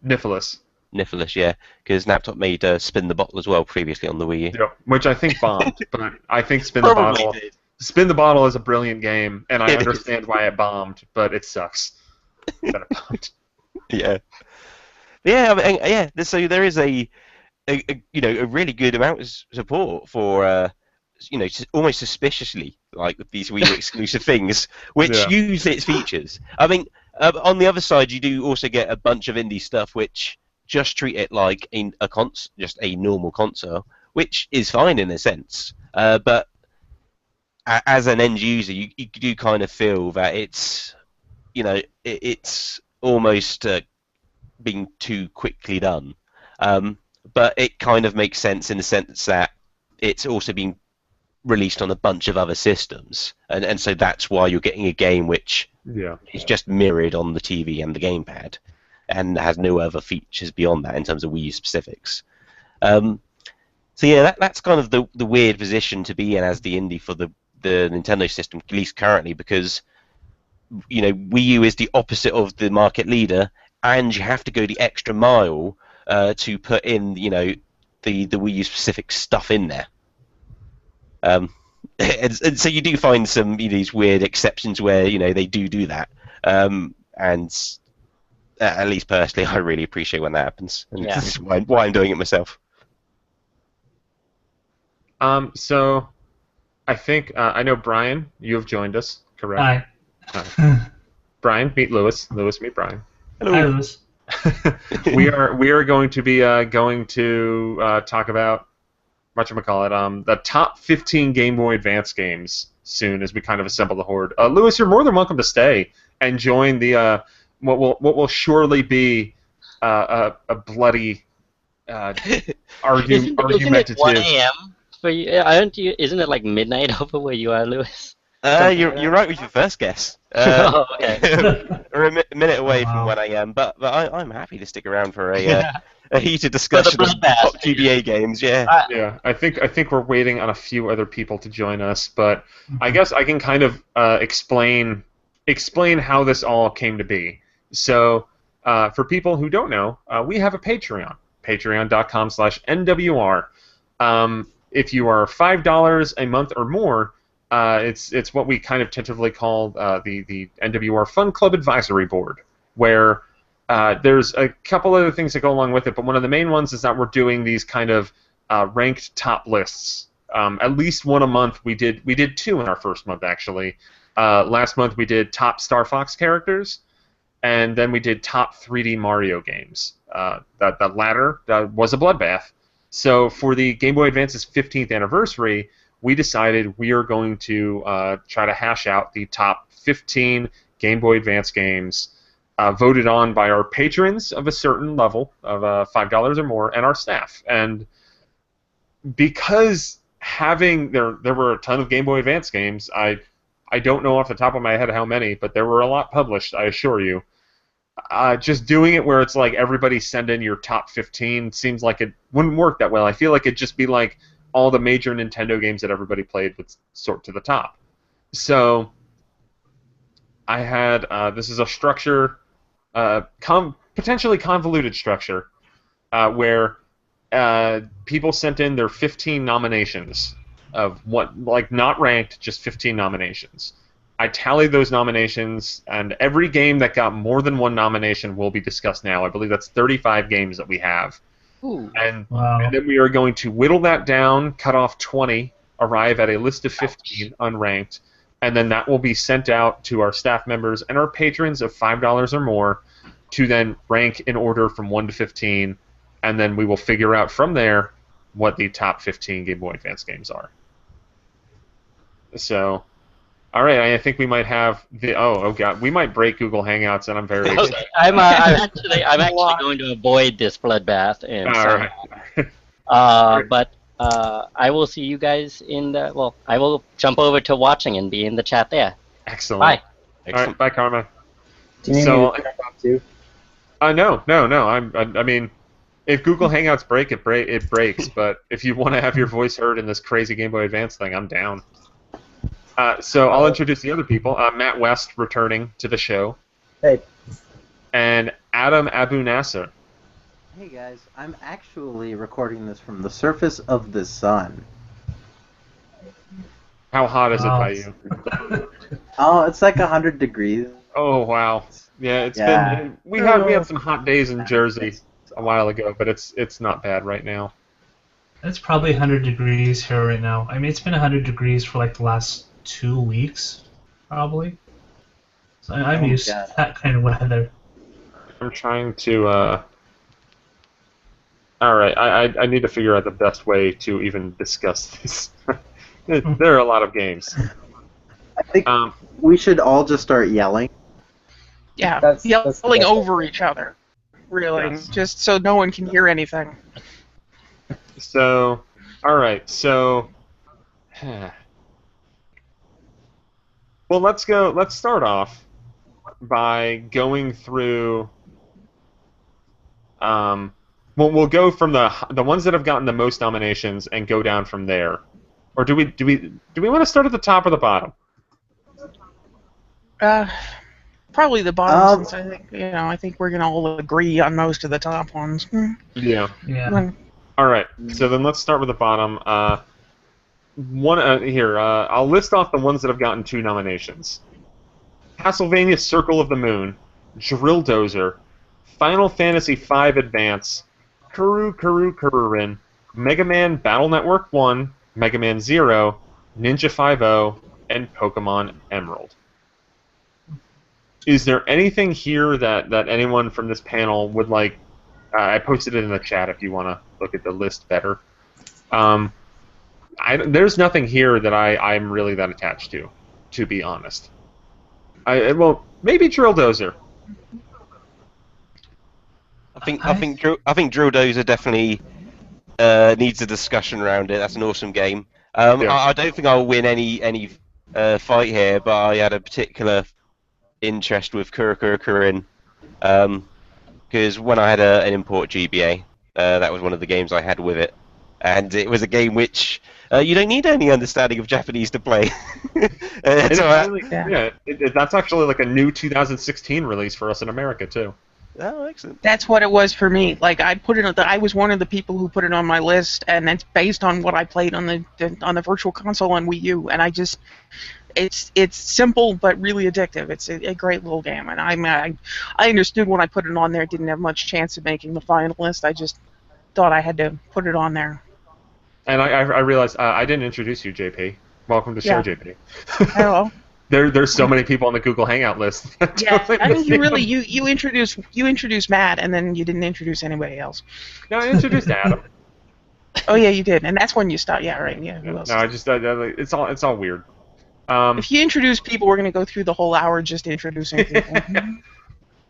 Niffless. Niffless, yeah, because Naptop made Spin the Bottle as well previously on the Wii U. Yeah, which I think bombed, but I think Spin the Bottle. Spin the Bottle is a brilliant game, and I understand why it bombed, but it sucks that it bombed. Yeah. Yeah, I mean, yeah. So there is a really good amount of support for almost suspiciously like with these Wii U exclusive things, which use its features. I mean, on the other side, you do also get a bunch of indie stuff which just treat it like just a normal console, which is fine in a sense. But as an end user, you do kind of feel that it's it's almost being too quickly done. But it kind of makes sense in the sense that it's also been released on a bunch of other systems, and so that's why you're getting a game which is just mirrored on the TV and the gamepad, and has no other features beyond that in terms of Wii U specifics. So yeah, that's kind of the weird position to be in as the indie for the Nintendo system, at least currently, because Wii U is the opposite of the market leader, and you have to go the extra mile to put in the Wii U specific stuff in there. And so you do find some these weird exceptions where they do that, and at least personally, I really appreciate when that happens, and this is why I'm doing it myself. So I think I know Brian. You have joined us, correct? Hi. Brian, meet Lewis. Lewis, meet Brian. Hello. Hi, Lewis. we are going to be going to talk about whatchamacallit, the top 15 Game Boy Advance games soon as we kind of assemble the horde. Lewis, you're more than welcome to stay and join the what will surely be a bloody argumentative. 1 a.m. for you? Aren't you? Isn't it like midnight over where you are, Lewis? You're right with your first guess. Oh, okay. We're a minute away from 1 a.m., but I'm happy to stick around for a heated discussion of top GBA games. Yeah. Yeah, I think we're waiting on a few other people to join us, but I guess I can kind of explain how this all came to be. So, for people who don't know, we have a Patreon, patreon.com/NWR. If you are $5 a month or more, it's what we kind of tentatively call the NWR Fun Club Advisory Board, where there's a couple other things that go along with it, but one of the main ones is that we're doing these kind of ranked top lists. At least one a month. We did two in our first month, actually. Last month we did top Star Fox characters, and then we did top 3D Mario games. That latter was a bloodbath. So for the Game Boy Advance's 15th anniversary, we decided we are going to try to hash out the top 15 Game Boy Advance games voted on by our patrons of a certain level of $5 or more, and our staff. And because there were a ton of Game Boy Advance games, I don't know off the top of my head how many, but there were a lot published, I assure you. Just doing it where it's like everybody send in your top 15 seems like it wouldn't work that well. I feel like it'd just be like all the major Nintendo games that everybody played would sort to the top. So I had this is a structure, potentially convoluted structure, where people sent in their 15 nominations of not ranked, just 15 nominations. I tallied those nominations, and every game that got more than one nomination will be discussed now. I believe that's 35 games that we have. Ooh. And then we are going to whittle that down, cut off 20, arrive at a list of 15 unranked, and then that will be sent out to our staff members and our patrons of $5 or more to then rank in order from 1 to 15, and then we will figure out from there what the top 15 Game Boy Advance games are. So, all right, I think we might have the oh god, we might break Google Hangouts, and I'm very excited. I'm actually going to avoid this bloodbath, and but I will see you guys in the. Well, I will jump over to watching and be in the chat there. Excellent. Bye. Excellent. All right, bye, Karma. Do you need me to jump off too? No. I mean, if Google Hangouts break, it breaks. But if you want to have your voice heard in this crazy Game Boy Advance thing, I'm down. So I'll introduce the other people. Matt West returning to the show. Hey. And Adam Abu Nasser. Hey guys, I'm actually recording this from the surface of the sun. How hot is it by you? Oh, it's like 100 degrees. Oh wow. Yeah, it's been. We had some hot days in Jersey a while ago, but it's not bad right now. It's probably 100 degrees here right now. I mean, it's been 100 degrees for like the last 2 weeks, probably. So I'm used to that kind of weather. I'm trying to. All right, I need to figure out the best way to even discuss this. There are a lot of games. I think we should all just start yelling. Yeah, yelling over each other. Really, Yes. just so no one can hear anything. So, all right, so. Well, let's go. Let's start off by going through. We'll go from the ones that have gotten the most nominations and go down from there, or do we want to start at the top or the bottom? Probably the bottom, since I think we're gonna all agree on most of the top ones. Yeah. Yeah. All right. So then let's start with the bottom. Here. I'll list off the ones that have gotten 2 nominations: Castlevania: Circle of the Moon, Drill Dozer, Final Fantasy V Advance, Kururin, Mega Man Battle Network 1, Mega Man 0, Ninja 5-0, and Pokemon Emerald. Is there anything here that anyone from this panel would like? I posted it in the chat if you want to look at the list better. There's nothing here that I'm really that attached to be honest. Well, maybe Drill Dozer. I think Drill Dozer definitely needs a discussion around it. That's an awesome game. I don't think I'll win any fight here, but I had a particular interest with Kururin because when I had an import GBA, that was one of the games I had with it, and it was a game which you don't need any understanding of Japanese to play. That's actually like a new 2016 release for us in America too. Oh, excellent. That's what it was for me. Like I was one of the people who put it on my list, and it's based on what I played on the Virtual Console on Wii U, and it's simple but really addictive. It's a great little game, and I understood when I put it on there. It didn't have much chance of making the finalist. I just thought I had to put it on there. And I realized I didn't introduce you, JP. Welcome to the show, JP. Hello. There's so many people on the Google Hangout list. Yeah, I mean you introduced Matt, and then you didn't introduce anybody else. No, I introduced Adam. Oh yeah, you did, and that's when you stopped. Yeah, right. Yeah. Who else? No, I just it's all weird. If you introduce people, we're gonna go through the whole hour just introducing people.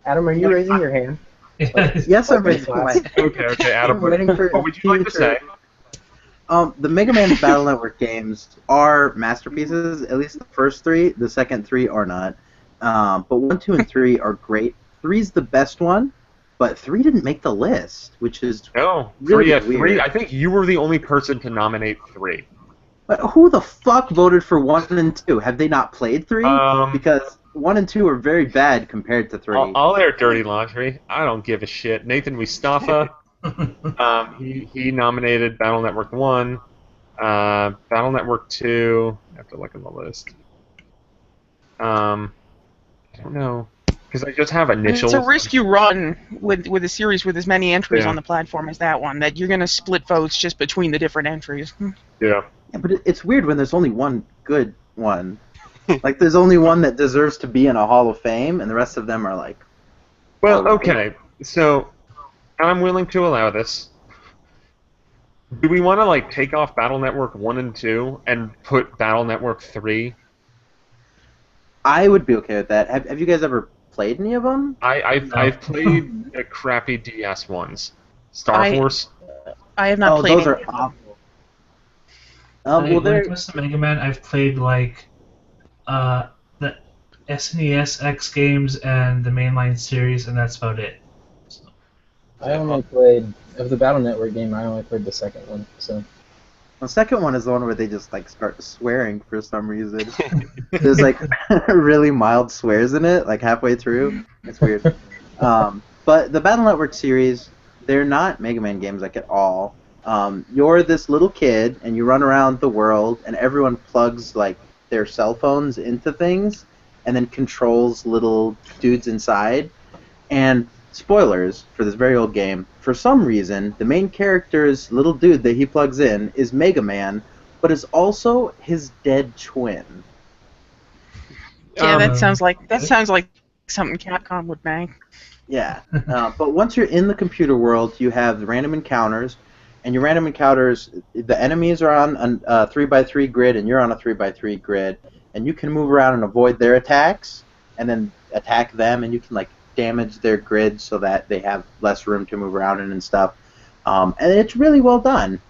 Adam, are you raising your hand? Yes, I'm raising my hand. Okay, Adam. What would you like to say? The Mega Man Battle Network games are masterpieces. At least the first 3. The second 3 are not. But 1, 2, and 3 are great. 3's the best one, but 3 didn't make the list, which is really weird. 3. I think you were the only person to nominate 3. But who the fuck voted for 1 and 2? Have they not played 3? Because 1 and 2 are very bad compared to 3. I'll air dirty laundry. I don't give a shit. Nathan Mustafa. He nominated Battle Network 1, Battle Network 2. I have to look in the list. I don't know, because I just have initials. It's a risk you run with a series with as many entries on the platform as that one, that you're going to split votes just between the different entries. Yeah, but it's weird when there's only one good one. Like, there's only one that deserves to be in a Hall of Fame, and the rest of them are like... Well, okay, so... I'm willing to allow this. Do we want to take off Battle Network 1 and 2 and put Battle Network 3? I would be okay with that. Have you guys ever played any of them? I've played the crappy DS ones. Star Force. I have not played. Those are awful. When it comes to Mega Man, I've played the SNES X games and the mainline series, and that's about it. I only played, of the Battle Network game, I only played the second one, so... The second one is the one where they just, start swearing for some reason. There's, really mild swears in it, halfway through. It's weird. But the Battle Network series, they're not Mega Man games, at all. You're this little kid, and you run around the world, and everyone plugs, their cell phones into things, and then controls little dudes inside. And spoilers for this very old game, for some reason, the main character's little dude that he plugs in is Mega Man, but is also his dead twin. Yeah, that sounds like okay. something Capcom would make. Yeah, but once you're in the computer world, you have random encounters, and your random encounters, the enemies are on a 3x3 grid, and you're on a 3x3 grid, and you can move around and avoid their attacks, and then attack them, and you can like damage their grid so that they have less room to move around in and stuff. And it's really well done.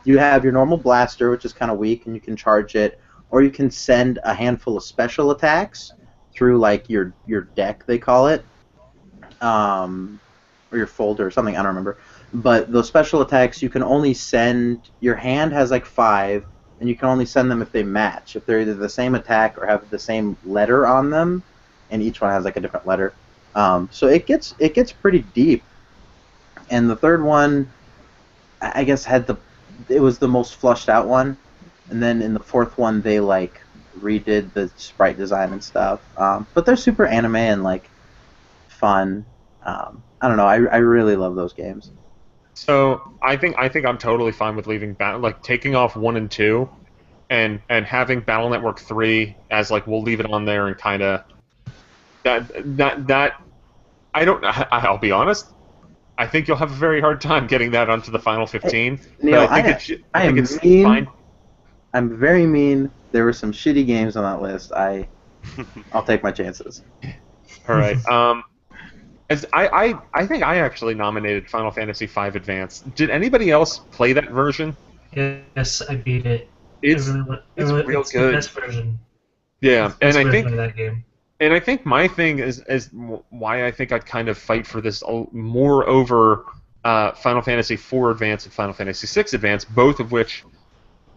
You have your normal blaster, which is kind of weak, and you can charge it, or you can send a handful of special attacks through like your deck, they call it. Or your folder or something, I don't remember. But those special attacks, you can only send, your hand has like 5, and you can only send them if they match. If they're either the same attack or have the same letter on them, and each one has like a different letter. So it gets pretty deep. And the third one, I guess, it was the most flushed out one. And then in the fourth one, they like redid the sprite design and stuff. But they're super anime and like fun. I don't know. I really love those games. So I think I'm totally fine with leaving taking off 1 and 2, and having Battle Network 3 as like we'll leave it on there and kind of that I don't. I'll be honest. I think you'll have a very hard time getting that onto the final 15. Hey, Neil, but I think it's mean. fine. I'm very mean. There were some shitty games on that list. I'll take my chances. All right. I think I actually nominated Final Fantasy V Advance. Did anybody else play that version? Yes, I beat it. It's real it's good. The best version. Yeah, It's the and best I think version of that game. And I think my thing is why I think I'd kind of fight for this more over Final Fantasy IV Advance and Final Fantasy VI Advance, both of which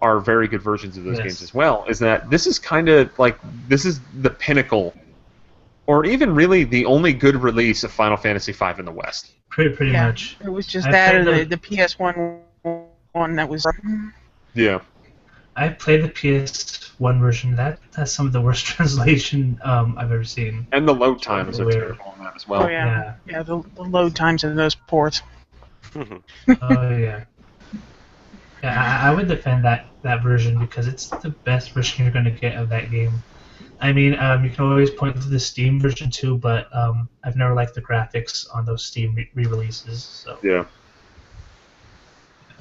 are very good versions of those games as well, is that this is kind of like, this is the pinnacle, or even really the only good release of Final Fantasy V in the West. Pretty much. It was just that or the PS1 one that was... Yeah. I played the PS1 version. That has some of the worst translation I've ever seen. And the load times are terrible on that as well. Oh, yeah. Yeah, the load times of those ports. Oh, yeah. Yeah, I would defend that version because it's the best version you're going to get of that game. I mean, you can always point to the Steam version too, but I've never liked the graphics on those Steam re-releases. So. Yeah.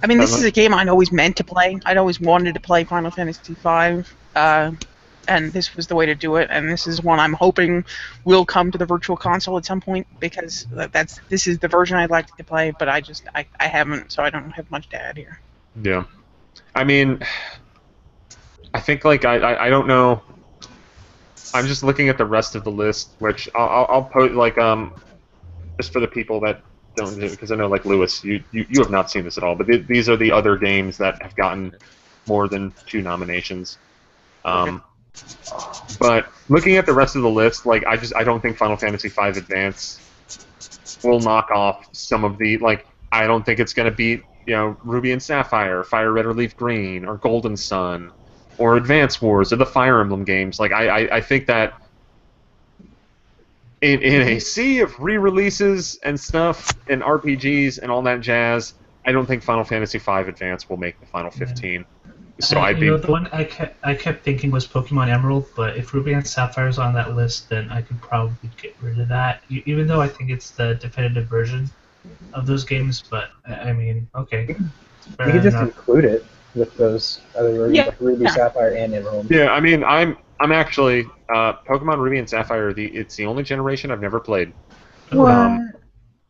I mean, this is a game I'd always meant to play. I'd always wanted to play Final Fantasy V, and this was the way to do it. And this is one I'm hoping will come to the Virtual Console at some point, because this is the version I'd like to play, but I haven't, so I don't have much to add here. Yeah. I mean, I think, like, I don't know. I'm just looking at the rest of the list, which I'll post, like, just for the people that don't, because I know, like, Lewis, you have not seen this at all, but these are the other games that have gotten more than 2 nominations. But looking at the rest of the list, like, I don't think Final Fantasy V Advance will knock off some of the, like, I don't think it's going to beat, you know, Ruby and Sapphire, Fire Red or Leaf Green, or Golden Sun, or Advance Wars, or the Fire Emblem games. Like, I think that in a sea of re-releases and stuff, and RPGs and all that jazz, I don't think Final Fantasy V Advance will make the final 15. So the one I kept thinking was Pokemon Emerald, but if Ruby and Sapphire is on that list, then I could probably get rid of that. Even though I think it's the definitive version of those games, but I mean, okay. You could just include it with those other versions, like Ruby, Sapphire, and Emerald. Yeah, I mean, I'm actually Pokemon Ruby and Sapphire. It's the only generation I've never played. What?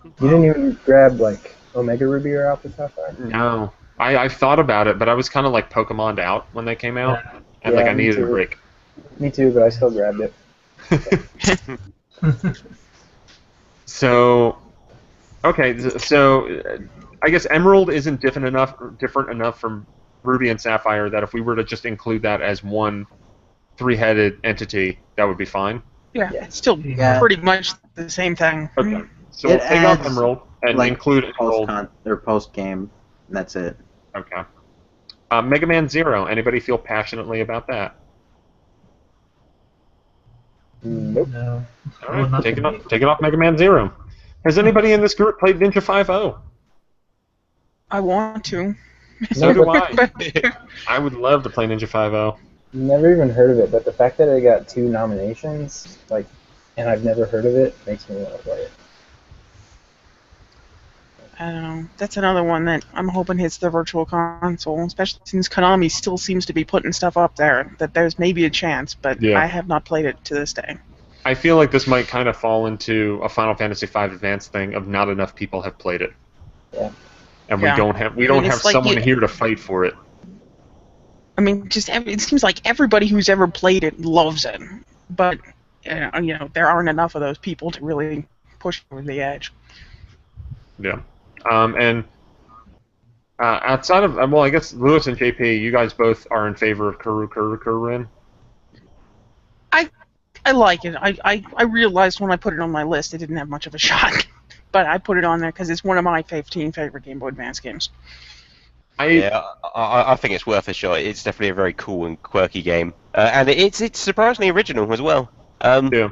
You didn't even grab like Omega Ruby or Alpha Sapphire? No, I've thought about it, but I was kind of like Pokemon'd out when they came out, and like I needed a break. Me too, but I still grabbed it. So, okay, so I guess Emerald isn't different enough from Ruby and Sapphire that if we were to just include that as one 3-headed entity, that would be fine. Yeah, it's still pretty much the same thing. Okay, so we'll take off Emerald and include Emerald. Post-game, and that's it. Okay. Mega Man Zero, anybody feel passionately about that? Nope. No. All right, take it off Mega Man Zero. Has anybody in this group played Ninja 5.0? I want to. So do No, I. I would love to play Ninja 5.0. never even heard of it, but the fact that it got 2 nominations, like, and I've never heard of it, makes me want to play it. I don't know. That's another one that I'm hoping hits the virtual console, especially since Konami still seems to be putting stuff up there, that there's maybe a chance, but Yeah. I have not played it to this day. I feel like this might kind of fall into a Final Fantasy V Advanced thing of not enough people have played it. Yeah. And Yeah. we don't have it's like someone you- here to fight for it. I mean, it seems like everybody who's ever played it loves it, but there aren't enough of those people to really push over the edge. Yeah. And outside of well, I guess Lewis and JP, you guys both are in favor of Kuru. I like it. I realized when I put it on my list it didn't have much of a shot, but I put it on there because it's one of my 15 favorite Game Boy Advance games. Yeah, I think it's worth a shot. It's definitely a very cool and quirky game, and it's surprisingly original as well. Yeah.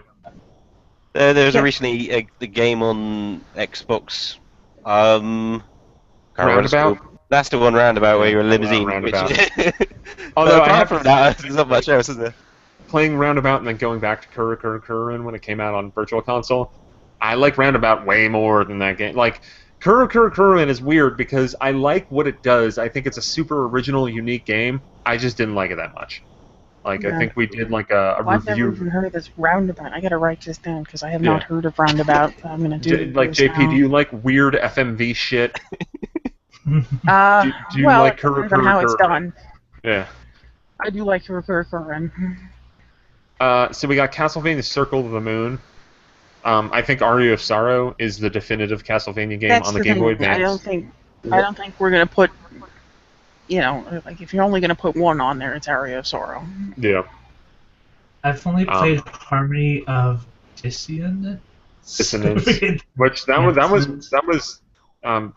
There was Yeah. recently a game on Xbox. Can't remember what it's Roundabout? called. That's the one, Roundabout, where you're in a limousine. Roundabout. Although I apart have from that, there's not much else, is there? playing Roundabout and then going back to Kuru when it came out on Virtual Console, I like Roundabout way more than that game. Like, Kuru is weird because I like what it does. I think it's a super original, unique game. I just didn't like it that much. Like, I Yeah. think we did like a Well, I've never review. even heard of this Roundabout. I gotta write this down because I have not heard of Roundabout. I'm gonna do Like, this JP, now. do you like weird FMV shit? do you well, like it depends on how it's done. Yeah. I do like Kuru. So we got Castlevania Circle of the Moon. I think Aria of Sorrow is the definitive Castlevania game That's on the the Game thing. Boy Advance. I don't think we're gonna put. Like if you're only gonna put one on there, it's Aria of Sorrow. Yeah. I've only played Harmony of Dissonance. Which that was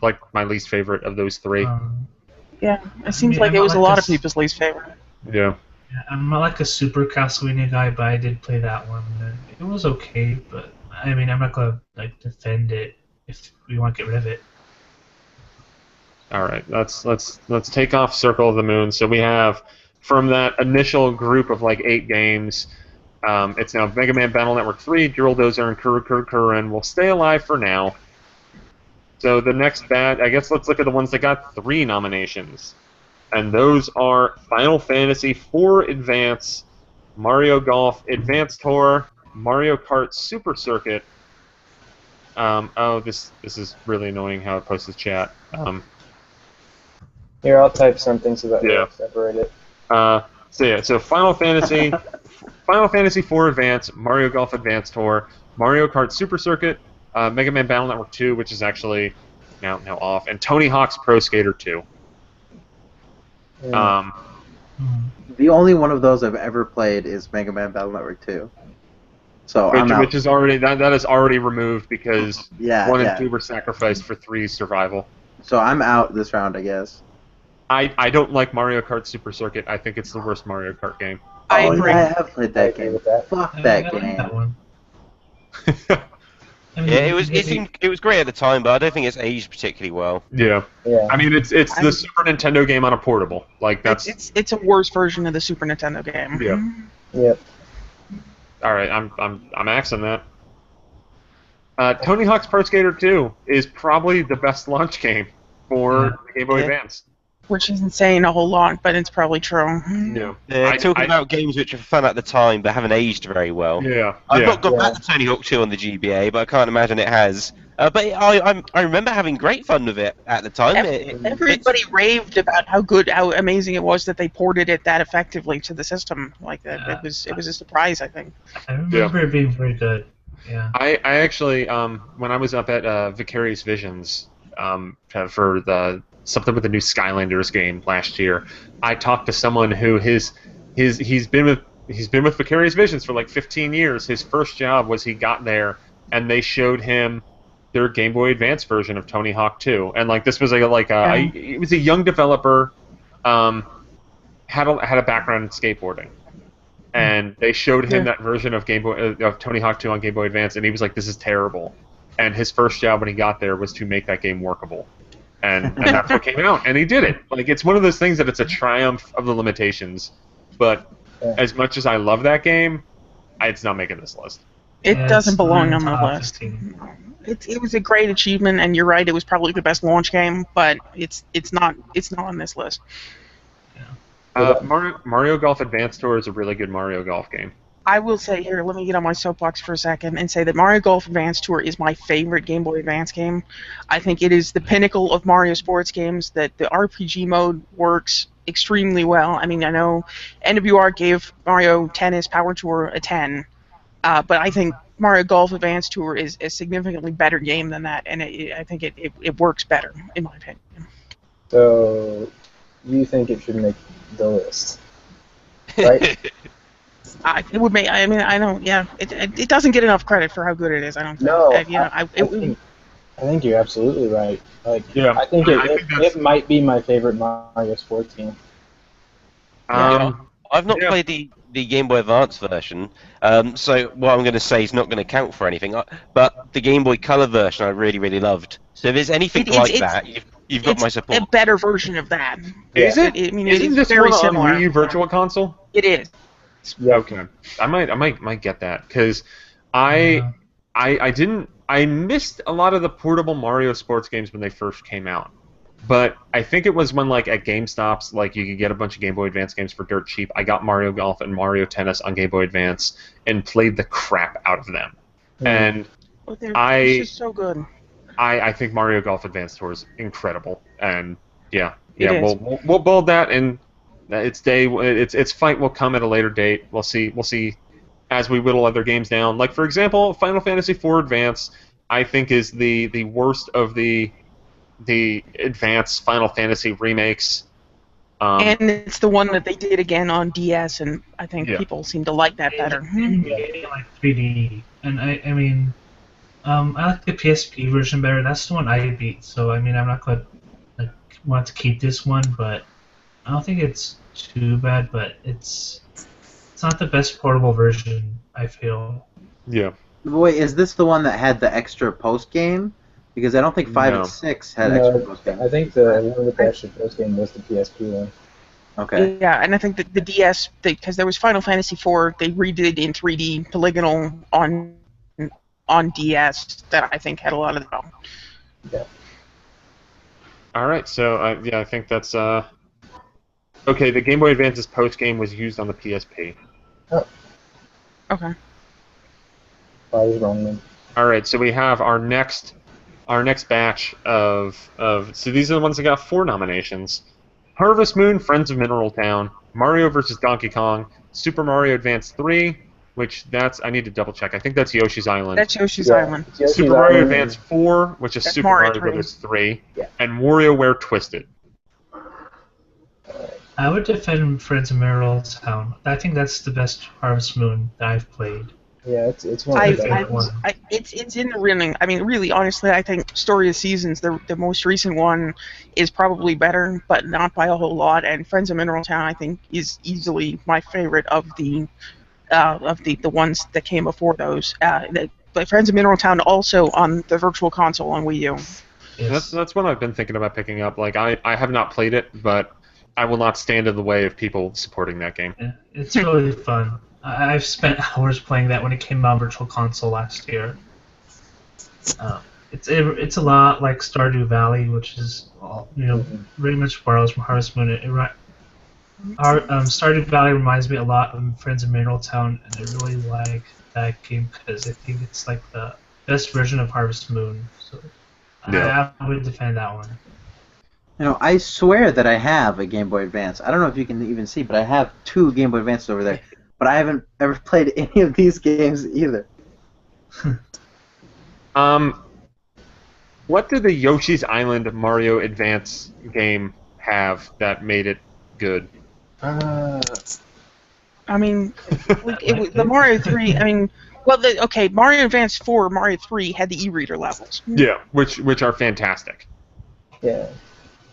like my least favorite of those three. Yeah, it seems mean, like I'm it not was a like lot a of people's least favorite. Yeah. I'm not like a super Castlevania guy, but I did play that one. And it was okay, but I mean, I'm not gonna like defend it if we want to get rid of it. All right, let's take off Circle of the Moon. So we have from that initial group of like 8 games, it's now Mega Man Battle Network 3, Dual Dozer, and Kuru, and we'll stay alive for now. So the next I guess let's look at the ones that got 3 nominations, and those are Final Fantasy IV Advance, Mario Golf Advance Tour, Mario Kart Super Circuit. This is really annoying how it posts the chat. Here, I'll type something so that Yeah. we'll separate it. So Final Fantasy IV Advance, Mario Golf Advance Tour, Mario Kart Super Circuit, Mega Man Battle Network 2, which is actually now off, and Tony Hawk's Pro Skater 2. Yeah. The only one of those I've ever played is Mega Man Battle Network 2. So I'm out. Which is already that is already removed because Yeah, 1 yeah. and 2 were sacrificed for 3's survival. So I'm out this round, I guess. I don't like Mario Kart Super Circuit. I think it's the worst Mario Kart game. I Oh, agree. yeah, I have played I that agree game. with that. Fuck I that like game. that one. I mean, Yeah, it was great at the time, but I don't think it's aged particularly well. Yeah. Yeah. I mean, it's the Super Nintendo game on a portable. Like that's It's a worse version of the Super Nintendo game. Yeah. Yep. all right. I'm axing that. Tony Hawk's Pro Skater 2 is probably the best launch game for the Game Boy Yeah. Advance. Which isn't saying a whole lot, but it's probably true. Yeah. Talking about games which are fun at the time but haven't aged very well. Yeah. I've yeah. not got Yeah. back to Tony Hawk 2 on the GBA, but I can't imagine it has. But I remember having great fun with it at the time. Everybody raved about how amazing it was that they ported it that effectively to the system. Like that, Yeah. it was a surprise, I think. I remember it being very good. Yeah. I actually when I was up at Vicarious Visions for the something with the new Skylanders game last year, I talked to someone who he's been with Vicarious Visions for like 15 years. His first job was he got there and they showed him their Game Boy Advance version of Tony Hawk 2, and like this was it was a young developer, had a background in skateboarding. And they showed him that version of Tony Hawk 2 on Game Boy Advance, and he was like, "This is terrible." and his first job when he got there was to make that game workable. And that's what came out, and he did it. Like, it's one of those things that it's a triumph of the limitations, but as much as I love that game, it's not making this list. It doesn't belong on the top list. 15. It was a great achievement, and you're right, it was probably the best launch game, but it's not on this list. Mario Golf Advance Tour is a really good Mario Golf game. I will say here, let me get on my soapbox for a second and say that Mario Golf Advance Tour is my favorite Game Boy Advance game. I think it is the pinnacle of Mario sports games, that the RPG mode works extremely well. I mean, I know NWR gave Mario Tennis Power Tour a 10, but I think Mario Golf Advance Tour is a significantly better game than that, and I think it works better, in my opinion. So, you think it should make the list, right? It would make. I mean, I don't. Yeah, it doesn't get enough credit for how good it is. I don't think. No, I think you're absolutely right. Like, Yeah, I think I think it might be my favorite Mario sports game. I've not played the Game Boy Advance version, so what I'm going to say is not going to count for anything. But the Game Boy Color version I really, really loved. So if there's anything like that, you've got my support. A better version of that. Is it? I mean, Isn't it's this very one similar. on Wii U Virtual Console? It is. Yeah. Okay, I might get that because I missed a lot of the portable Mario sports games when they first came out. But I think it was when, like, at GameStops, like, you could get a bunch of Game Boy Advance games for dirt cheap. I got Mario Golf and Mario Tennis on Game Boy Advance and played the crap out of them. And They're just so good. I think Mario Golf Advance Tour is incredible. And It we'll build that, and its fight will come at a later date. We'll see as we whittle other games down. Like, for example, Final Fantasy IV Advance, I think, is the worst of the advanced Final Fantasy remakes. And it's the one that they did again on DS, and I think people seem to like that better. It's like 3D, and I mean, I like the PSP version better. That's the one I beat, so I mean, I'm not going to want to keep this one, but I don't think it's too bad. But it's not the best portable version, I feel. Yeah. Wait, is this the one that had the extra post game? Because I don't think 5 and 6 had extra post game. I think the one with the extra post game was the PSP one. Okay. Yeah, and I think that the DS, because there was Final Fantasy IV, they redid in 3D polygonal on DS that I think had a lot of them. Yeah. All right, so I think that's okay. The Game Boy Advance's post game was used on the PSP. Oh. Okay. I was wrong then. All right, so we have our next batch of so these are the ones that got 4 nominations: Harvest Moon, Friends of Mineral Town, Mario vs. Donkey Kong, Super Mario Advance 3, which I need to double check. I think that's Yoshi's Island. That's Yoshi's Island. Yoshi's Super Mario Island. Advance 4, which is That's Super Mario Mario 3. Bros. 3, Yeah. and WarioWare Twisted. I would defend Friends of Mineral Town. I think that's the best Harvest Moon that I've played. Yeah, it's one of the better ones. It's in the running. I mean, really, honestly, I think Story of Seasons, the most recent one, is probably better, but not by a whole lot. And Friends of Mineral Town, I think, is easily my favorite of the ones that came before those. But Friends of Mineral Town also on the Virtual Console on Wii U. Yes. That's what I've been thinking about picking up. Like, I have not played it, but I will not stand in the way of people supporting that game. Yeah, it's really fun. I've spent hours playing that when it came out on Virtual Console last year. It's a lot like Stardew Valley, which is pretty much borrows from Harvest Moon. Stardew Valley reminds me a lot of Friends of Mineral Town, and I really like that game because I think it's like the best version of Harvest Moon. So I would defend that one. You know, I swear that I have a Game Boy Advance. I don't know if you can even see, but I have 2 Game Boy Advances over there. But I haven't ever played any of these games either. What did the Yoshi's Island Mario Advance game have that made it good? I mean, it was the Mario 3. I mean, Mario Advance 4, Mario 3 had the e-reader levels. Yeah, which are fantastic. Yeah,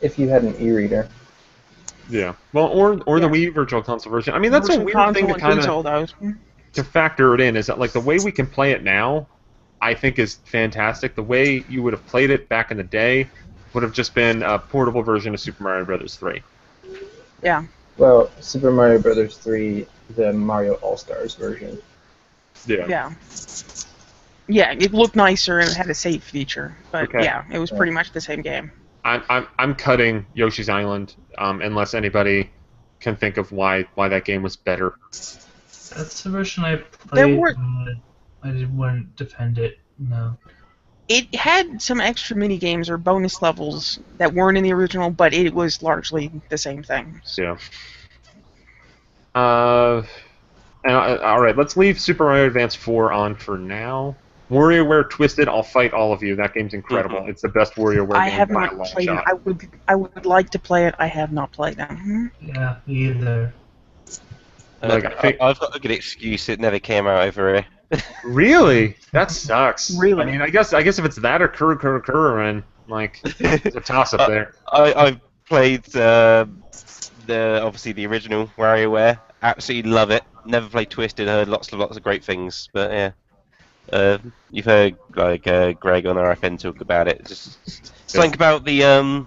if you had an e-reader. Yeah, well, or the Wii Virtual Console version. I mean, that's a weird thing to kind of to factor it in. Is that, like, the way we can play it now I think is fantastic. The way you would have played it back in the day would have just been a portable version of Super Mario Brothers 3. Yeah. Well, Super Mario Brothers 3, the Mario All-Stars version. Yeah. Yeah. Yeah, it looked nicer and it had a save feature, but Okay. yeah, it was pretty much the same game. I'm cutting Yoshi's Island unless anybody can think of why that game was better. That's the version I There played. were- I wouldn't defend it. No. It had some extra mini games or bonus levels that weren't in the original, but it was largely the same thing. Yeah. All right, let's leave Super Mario Advance 4 on for now. WarioWare Twisted, I'll fight all of you. That game's incredible. It's the best WarioWare I game have by a not long played it. shot. I would like to play it. I have not played it. Yeah, me either. Like, I think- I've got a good excuse. It never came out over here. Really? That sucks. Really? I mean, I guess if it's that or Kuru, like, it's a toss-up there. I've played obviously the original WarioWare. Absolutely love it. Never played Twisted. Heard lots of great things. But yeah, you've heard like Greg on RFN talk about it. Just something about the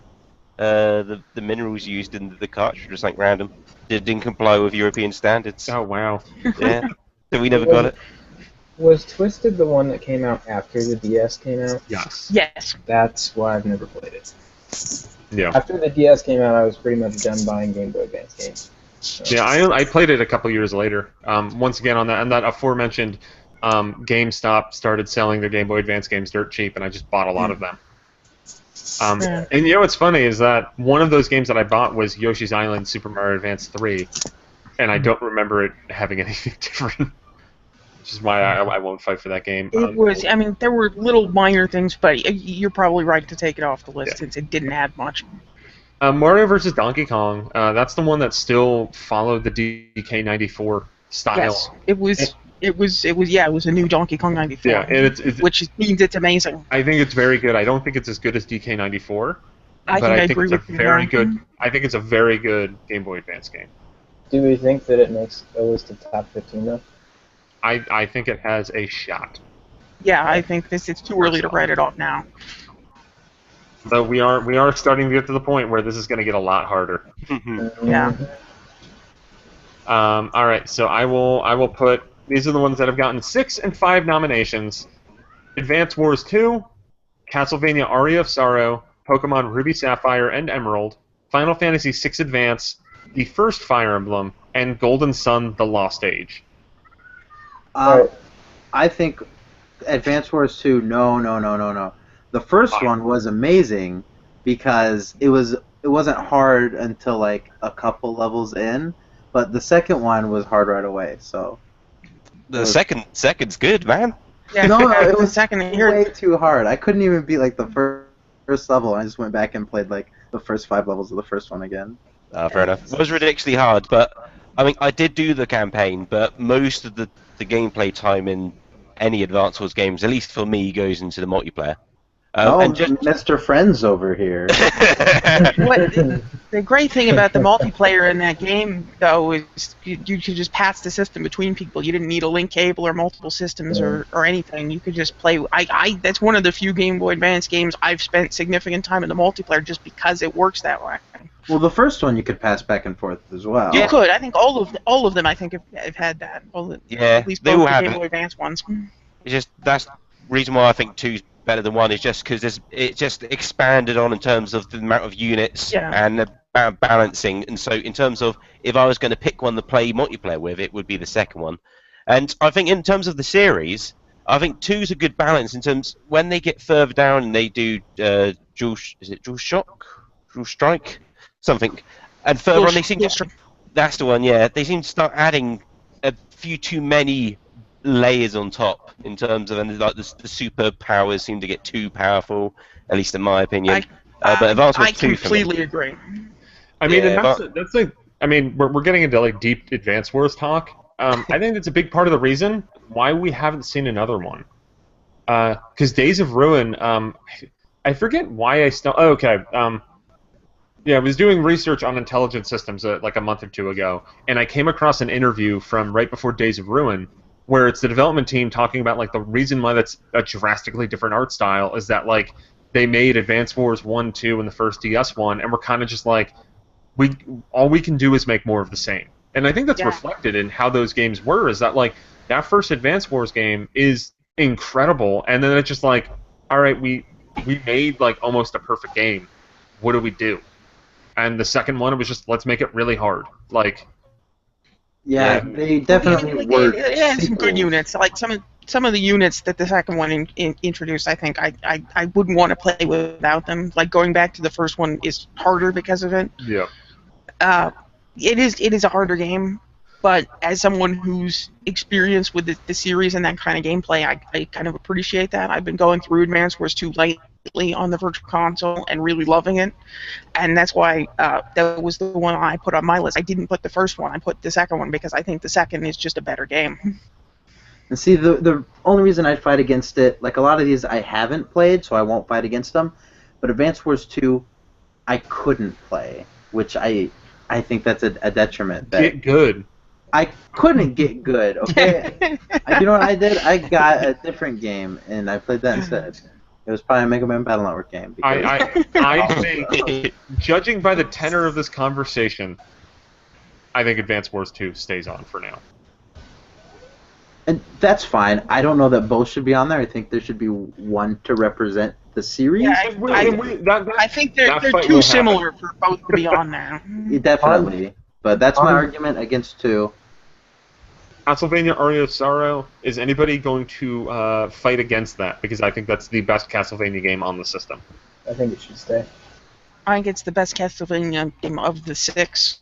minerals used in the cartridge was like random. It didn't comply with European standards. Oh, wow. Yeah, so we never got it. Was Twisted the one that came out after the DS came out? Yes. Yes. That's why I've never played it. Yeah. After the DS came out, I was pretty much done buying Game Boy Advance games. So. Yeah, I played it a couple years later. Once again, on that aforementioned, GameStop started selling their Game Boy Advance games dirt cheap, and I just bought a lot of them. Yeah. And you know what's funny is that one of those games that I bought was Yoshi's Island Super Mario Advance 3, and I don't remember it having anything different. Which is why I won't fight for that game. It was. I mean, there were little minor things, but you're probably right to take it off the list since it didn't add much. Mario vs. Donkey Kong. That's the one that still followed the DK94 style. Yes, it was. It was. Yeah, it was a new Donkey Kong 94. Yeah, and it's which means it's amazing. I think it's very good. I don't think it's as good as DK94, I but think I I think agree it's a with you very there. good. I think it's a very good Game Boy Advance game. Do we think that it makes a list of top 15 though? I think it has a shot. Yeah, I think it's too early to write it off now. Though we are starting to get to the point where this is going to get a lot harder. Yeah. All right, so I will put these are the ones that have gotten 6 and 5 nominations: Advance Wars 2, Castlevania Aria of Sorrow, Pokemon Ruby Sapphire and Emerald, Final Fantasy VI Advance, the first Fire Emblem, and Golden Sun: The Lost Age. I think Advance Wars 2, no. The first one was amazing because it wasn't hard until like a couple levels in, but the second one was hard right away. So The second's good, man. Yeah, No, it the was second way here. too hard. I couldn't even beat like the first level. I just went back and played like the first 5 levels of the first one again. Fair enough. It was ridiculously hard, but I mean, I did do the campaign, but most of the gameplay time in any Advance Wars games, at least for me, goes into the multiplayer. And just Mr. Friends over here. The great thing about the multiplayer in that game, though, is you could just pass the system between people. You didn't need a link cable or multiple systems or anything. You could just play. That's one of the few Game Boy Advance games I've spent significant time in the multiplayer just because it works that way. Well, the first one you could pass back and forth as well. You could. I think all of them. I think have had that. At least they both all the have Game it. Boy Advance ones. It's just that's the reason why I think 2's better than 1 is just because it's just expanded on in terms of the amount of units and the balancing. And so in terms of if I was going to pick one to play multiplayer with, it would be the second one. And I think in terms of the series, I think 2's a good balance in terms when they get further down and they do dual strike, something, and further on they seem that's the one. Yeah, they seem to start adding a few too many layers on top in terms of, and like the super powers seem to get too powerful, at least in my opinion. But Advance Wars 2 completely agree. I mean, Yeah, that's like, I mean, we're getting into like deep Advance Wars talk. I think that's a big part of the reason why we haven't seen another one. Because Days of Ruin, I forget why I still. Oh, okay. Yeah, I was doing research on intelligent systems like a month or two ago, and I came across an interview from right before Days of Ruin where it's the development team talking about like the reason why that's a drastically different art style is that like they made Advance Wars 1, 2, and the first DS one, and we're kind of just like all we can do is make more of the same. And I think that's reflected in how those games were. Is that like that first Advance Wars game is incredible, and then it's just like, all right, we made like almost a perfect game. What do we do? And the second one, it was just let's make it really hard. Like, Yeah, they definitely were. It had some good sequels. units. Like some of the units that the second one introduced, I think I wouldn't want to play without them. Like going back to the first one is harder because of it. yeah. It is a harder game, but as someone who's experienced with the series and that kind of gameplay, I kind of appreciate that. I've been going through Advance Wars 2 lately on the Virtual Console and really loving it, and that's why that was the one I put on my list. I didn't put the first one, I put the second one because I think the second is just a better game. And see, the only reason I'd fight against it, like a lot of these I haven't played, so I won't fight against them, but Advance Wars 2, I couldn't play, which I think that's a detriment. Get good. I couldn't get good, okay? You know what I did? I got a different game, and I played that instead. It was probably a Mega Man Battle Network game. I think, judging by the tenor of this conversation, I think Advance Wars 2 stays on for now. And that's fine. I don't know that both should be on there. I think there should be one to represent the series. Yeah, I think they're too similar for both to be on there. Yeah, definitely. But that's my argument against 2. Castlevania Aria of Sorrow, is anybody going to fight against that? Because I think that's the best Castlevania game on the system. I think it should stay. I think it's the best Castlevania game of the 6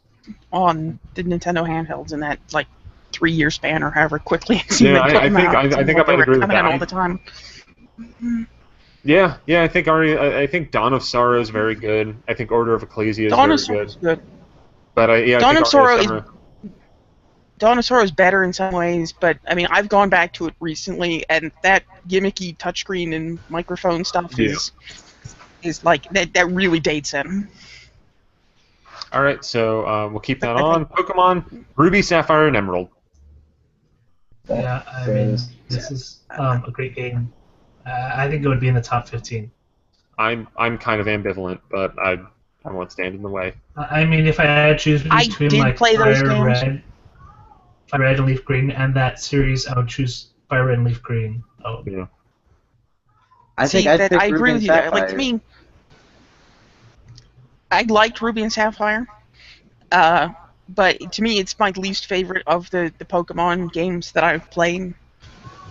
on the Nintendo handhelds in that like 3-year span or however quickly it seemed to come out. I think I might agree with that. All the time. Yeah, I think I think Dawn of Sorrow is very good. I think Order of Ecclesia is very good. But Dawn of Sorrow is better in some ways, but I mean I've gone back to it recently, and that gimmicky touchscreen and microphone stuff is like that really dates it. All right, so we'll keep that on. Pokemon Ruby, Sapphire, and Emerald. Yeah, I mean this is a great game. I think it would be in the top 15. I'm kind of ambivalent, but I won't stand in the way. I mean, if I had to choose between like Fire Red and Leaf Green and that series, I would choose Fire Red and Leaf Green. Oh yeah. I agree with you there. Like to me, I liked Ruby and Sapphire, but to me, it's my least favorite of the Pokemon games that I've played.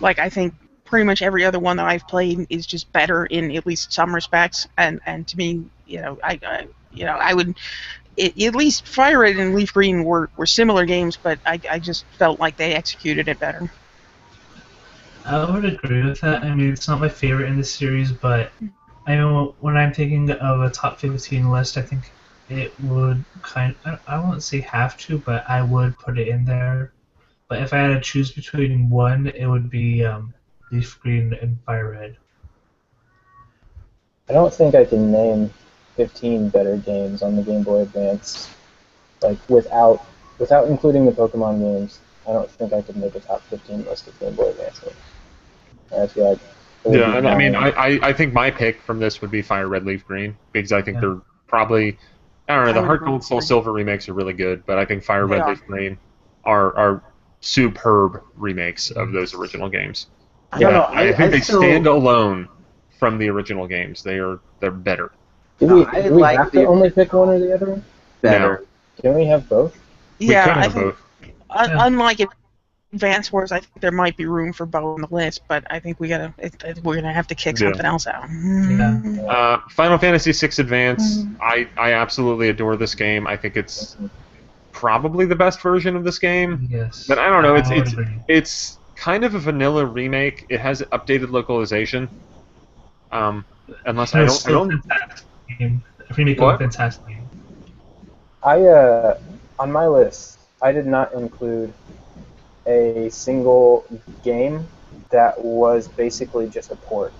Like I think pretty much every other one that I've played is just better in at least some respects, and to me, I would at least Fire Red and Leaf Green were similar games, but I just felt like they executed it better. I would agree with that. I mean, it's not my favorite in the series, but I know when I'm thinking of a top 15 list, I think it would I won't say have to, but I would put it in there. But if I had to choose between one, it would be Leaf Green and Fire Red. I don't think I can name 15 better games on the Game Boy Advance, like without including the Pokemon games. I don't think I could make a top 15 list of Game Boy Advance games. I feel like I mean, I think my pick from this would be Fire Red, Leaf Green, because I think they're probably, I don't know, the Heart Gold, Soul Silver remakes are really good, but I think Fire Red, Leaf Green are superb remakes of those original games. I don't know. I think they stand alone from the original games. They're better. Do we have to only pick one or the other one? Better. No. Can we have both? Yeah, we can have both. Unlike Advance Wars, I think there might be room for both on the list, but I think we're gonna have to kick something else out. Yeah. Final Fantasy VI Advance. I absolutely adore this game. I think it's probably the best version of this game. Yes. But I don't know. It's kind of a vanilla remake. It has updated localization. Unless I don't. Remake of a fantastic game. On my list, I did not include a single game that was basically just a port.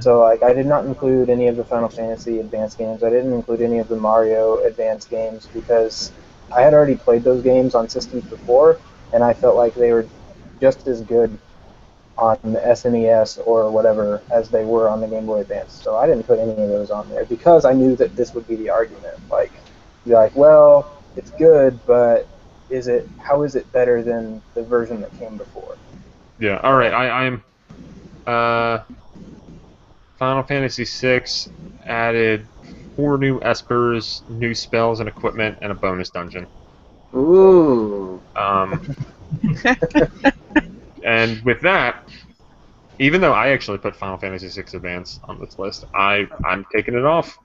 So like I did not include any of the Final Fantasy Advance games. I didn't include any of the Mario Advance games because I had already played those games on systems before, and I felt like they were just as good on the SNES or whatever as they were on the Game Boy Advance. So I didn't put any of those on there because I knew that this would be the argument. Like, you're like, well, it's good, but how is it better than the version that came before? Yeah. All right. I'm. Final Fantasy VI added 4 new espers, new spells and equipment, and a bonus dungeon. Ooh. And with that, even though I actually put Final Fantasy VI Advance on this list, I'm taking it off.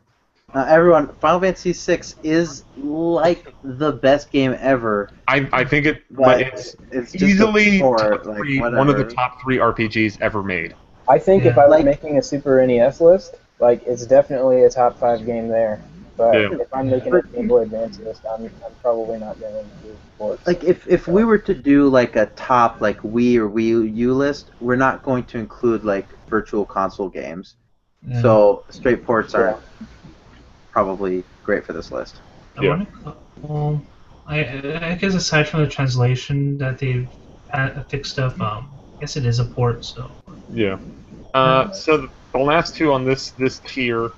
Everyone, Final Fantasy VI is like the best game ever. I think But it's it's just easily a port, top like, three, one of the whatever. top 3 RPGs ever made. I think if Yeah. I was Like- making a Super NES list, like, it's definitely a top 5 game there. But Yeah. if I'm making a Game Boy Advance list, I'm probably not going to do sports. Like if we were to do like a top like Wii or Wii U list, we're not going to include like virtual console games. Yeah. So straight ports are probably great for this list. I Yeah. wanna, well, I guess aside from the translation that they've fixed up, I guess it is a port. So Yeah. So the last 2 on this tier,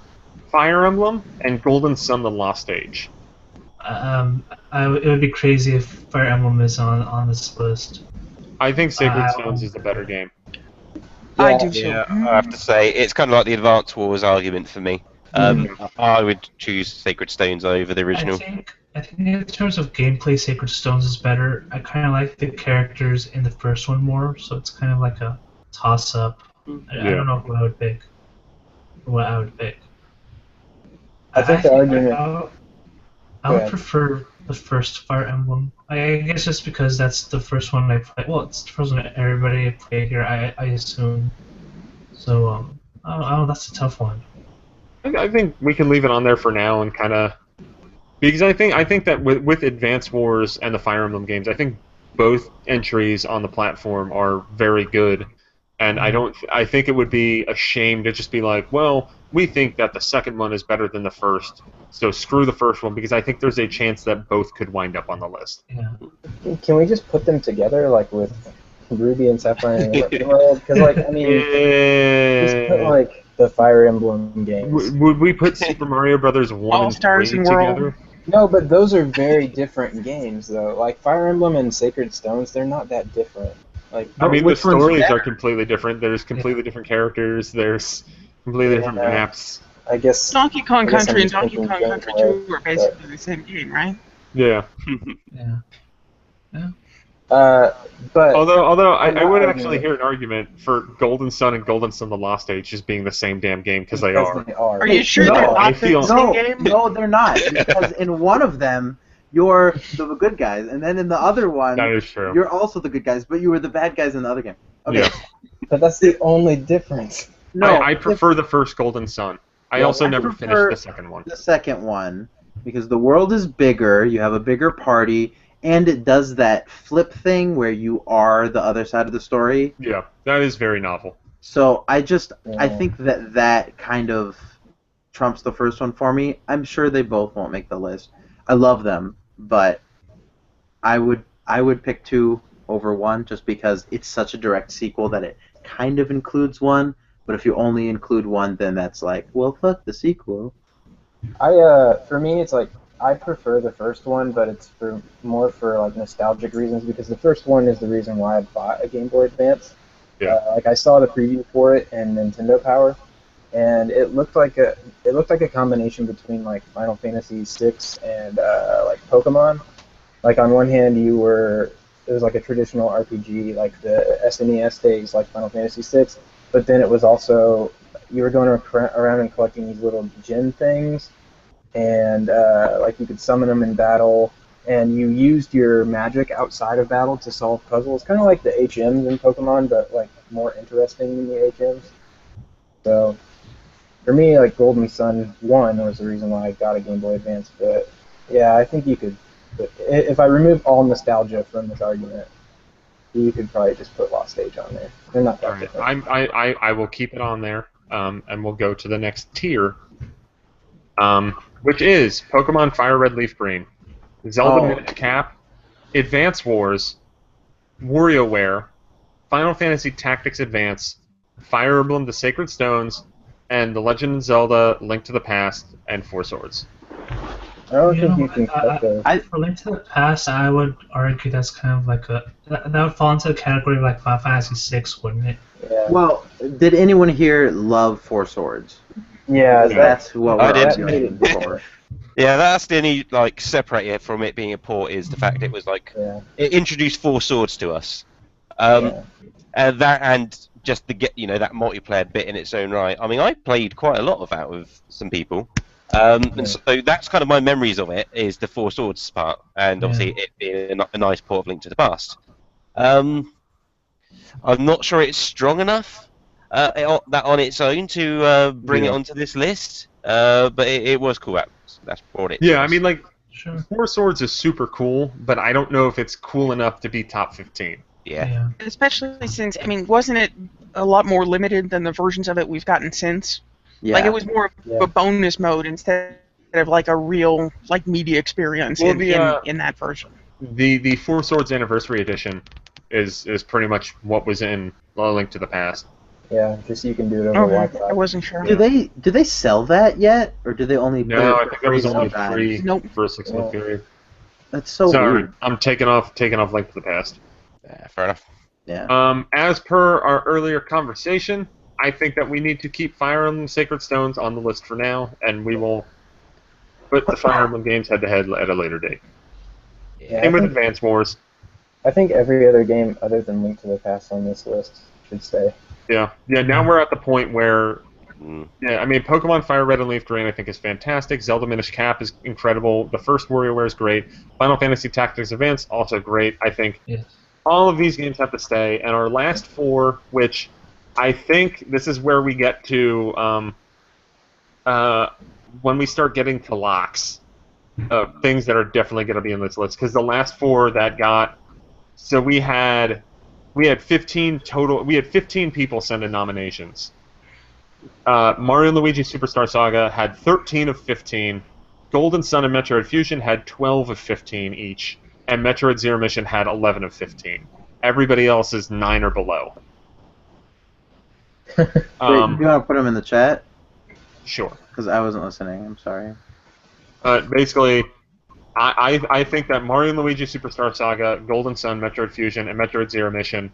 Fire Emblem and Golden Sun: The Lost Age. it would be crazy if Fire Emblem is on this list. I think Sacred I Stones is the better game. I do too. Yeah, I have to say it's kind of like the Advance Wars argument for me. I would choose Sacred Stones over the original. I think in terms of gameplay, Sacred Stones is better. I kind of like the characters in the first one more, so it's kind of like a toss-up. I don't know who I would pick. What I would pick. I think the argument. I would prefer the first Fire Emblem. I guess just because that's the first one I played. Well, it's the first one that everybody played here, I assume. So, that's a tough one. I think we can leave it on there for now and kind of, because I think that with Advance Wars and the Fire Emblem games, I think both entries on the platform are very good, and I think it would be a shame to just be like, well, we think that the second one is better than the first, so screw the first one, because I think there's a chance that both could wind up on the list. Yeah. Can we just put them together, like with Ruby and Sapphire and Emerald? Because, like, I mean, just put like the Fire Emblem games. Would we put Super Mario Brothers 1 and 3 All-Stars and World. together? No, but those are very different games, though. Like Fire Emblem and Sacred Stones, they're not that different. Like, I mean, the which one's stories better? are completely different. There's completely different characters. There's completely different maps. I guess Donkey Kong I guess I'm Country and just Donkey thinking Kong Country gameplay, 2 are basically the same game, right? Yeah. Yeah. But Although I would argument- actually hear an argument for Golden Sun and Golden Sun: The Lost Age just being the same damn game because they are. Are you sure No, they're I not feel- the same No, game? no, they're not. Because in one of them, you're the good guys, and then in the other one, That is true. you're also the good guys, but you were the bad guys in the other game. Okay. Yeah. But that's the only difference. No, I prefer the first Golden Sun. I Yeah, also I never prefer- finished the second one. the second one because the world is bigger, you have a bigger party, and it does that flip thing where you are the other side of the story. Yeah, that is very novel. So I Yeah. think that kind of trumps the first one for me. I'm sure they both won't make the list. I love them, but I would pick 2 over 1 just because it's such a direct sequel that it kind of includes 1. But if you only include 1, then that's like, well, fuck the sequel. For me, it's like I prefer the first one, but it's more for like nostalgic reasons because the first one is the reason why I bought a Game Boy Advance. Yeah. Like I saw the preview for it in Nintendo Power, and it looked like a combination between like Final Fantasy VI and like Pokemon. Like on one hand, it was like a traditional RPG, like the SNES days, like Final Fantasy VI, but then it was also you were going around and collecting these little gem things, and like you could summon them in battle, and you used your magic outside of battle to solve puzzles, kind of like the HMs in Pokemon, but like more interesting than the HMs. So for me, like Golden Sun 1 was the reason why I got a Game Boy Advance. But yeah, I think you could. If I remove all nostalgia from this argument, you could probably just put Lost Age on there. They're not that All right, different. I will keep it on there, and we'll go to the next tier, which is Pokemon Fire Red Leaf Green, Zelda Minish Cap, Advance Wars, WarioWare, Final Fantasy Tactics Advance, Fire Emblem: The Sacred Stones, and The Legend of Zelda: Link to the Past, and Four Swords. I don't You think know you can what, cut those. For Link to the Past, I would argue that's kind of like that would fall into the category of like Final Fantasy VI, wouldn't it? Yeah. Well, did anyone here love Four Swords? Yeah, That's what I we're did. arguing for. Yeah, that's the only like separator from it being a port is the fact it was like Yeah. it introduced Four Swords to us. Yeah. And that and just to get that multiplayer bit in its own right. I mean, I played quite a lot of that with some people, and so that's kind of my memories of it is the Four Swords part, and obviously it being a nice port of Link to the Past. I'm not sure it's strong enough that on its own to bring it onto this list, but it was cool. That's brought it. Yeah, to I us. mean, like, Sure. Four Swords is super cool, but I don't know if it's cool enough to be top 15. Yeah. Especially since, I mean, wasn't it a lot more limited than the versions of it we've gotten since? Yeah. Like, it was more of a bonus mode instead of like a real like media experience Well, in that version. The Four Swords Anniversary Edition is pretty much what was in Link to the Past. Yeah, just you can do it over Okay, Wi-Fi. I wasn't sure. Do they sell that yet, or do they only put No, I it think for that was free only sometimes? free Nope. for a 6-month period. That's so Sorry, weird. I'm taking off Link to the Past. Fair enough. Yeah. As per our earlier conversation, I think that we need to keep Fire Emblem Sacred Stones on the list for now, and we will put the Fire Emblem games head-to-head at a later date. Yeah, Same with Advance Wars. I think every other game other than Link to the Past on this list should stay. Yeah. Now we're at the point where, Mm. yeah, I mean, Pokemon Fire Red and Leaf Green I think is fantastic. Zelda Minish Cap is incredible. The first WarioWare is great. Final Fantasy Tactics Advance also great. I think Yes. all of these games have to stay. And our last four, which I think this is where we get to when we start getting to locks, things that are definitely going to be in this list. Because the last four that got, so we had 15 total. We had 15 people send in nominations. Mario and Luigi Superstar Saga had 13 of 15. Golden Sun and Metroid Fusion had 12 of 15 each, and Metroid Zero Mission had 11 of 15. Everybody else is 9 or below. Wait, do you want to put them in the chat? Sure. Because I wasn't listening. I'm sorry. Basically, I think that Mario and Luigi Superstar Saga, Golden Sun, Metroid Fusion, and Metroid Zero Mission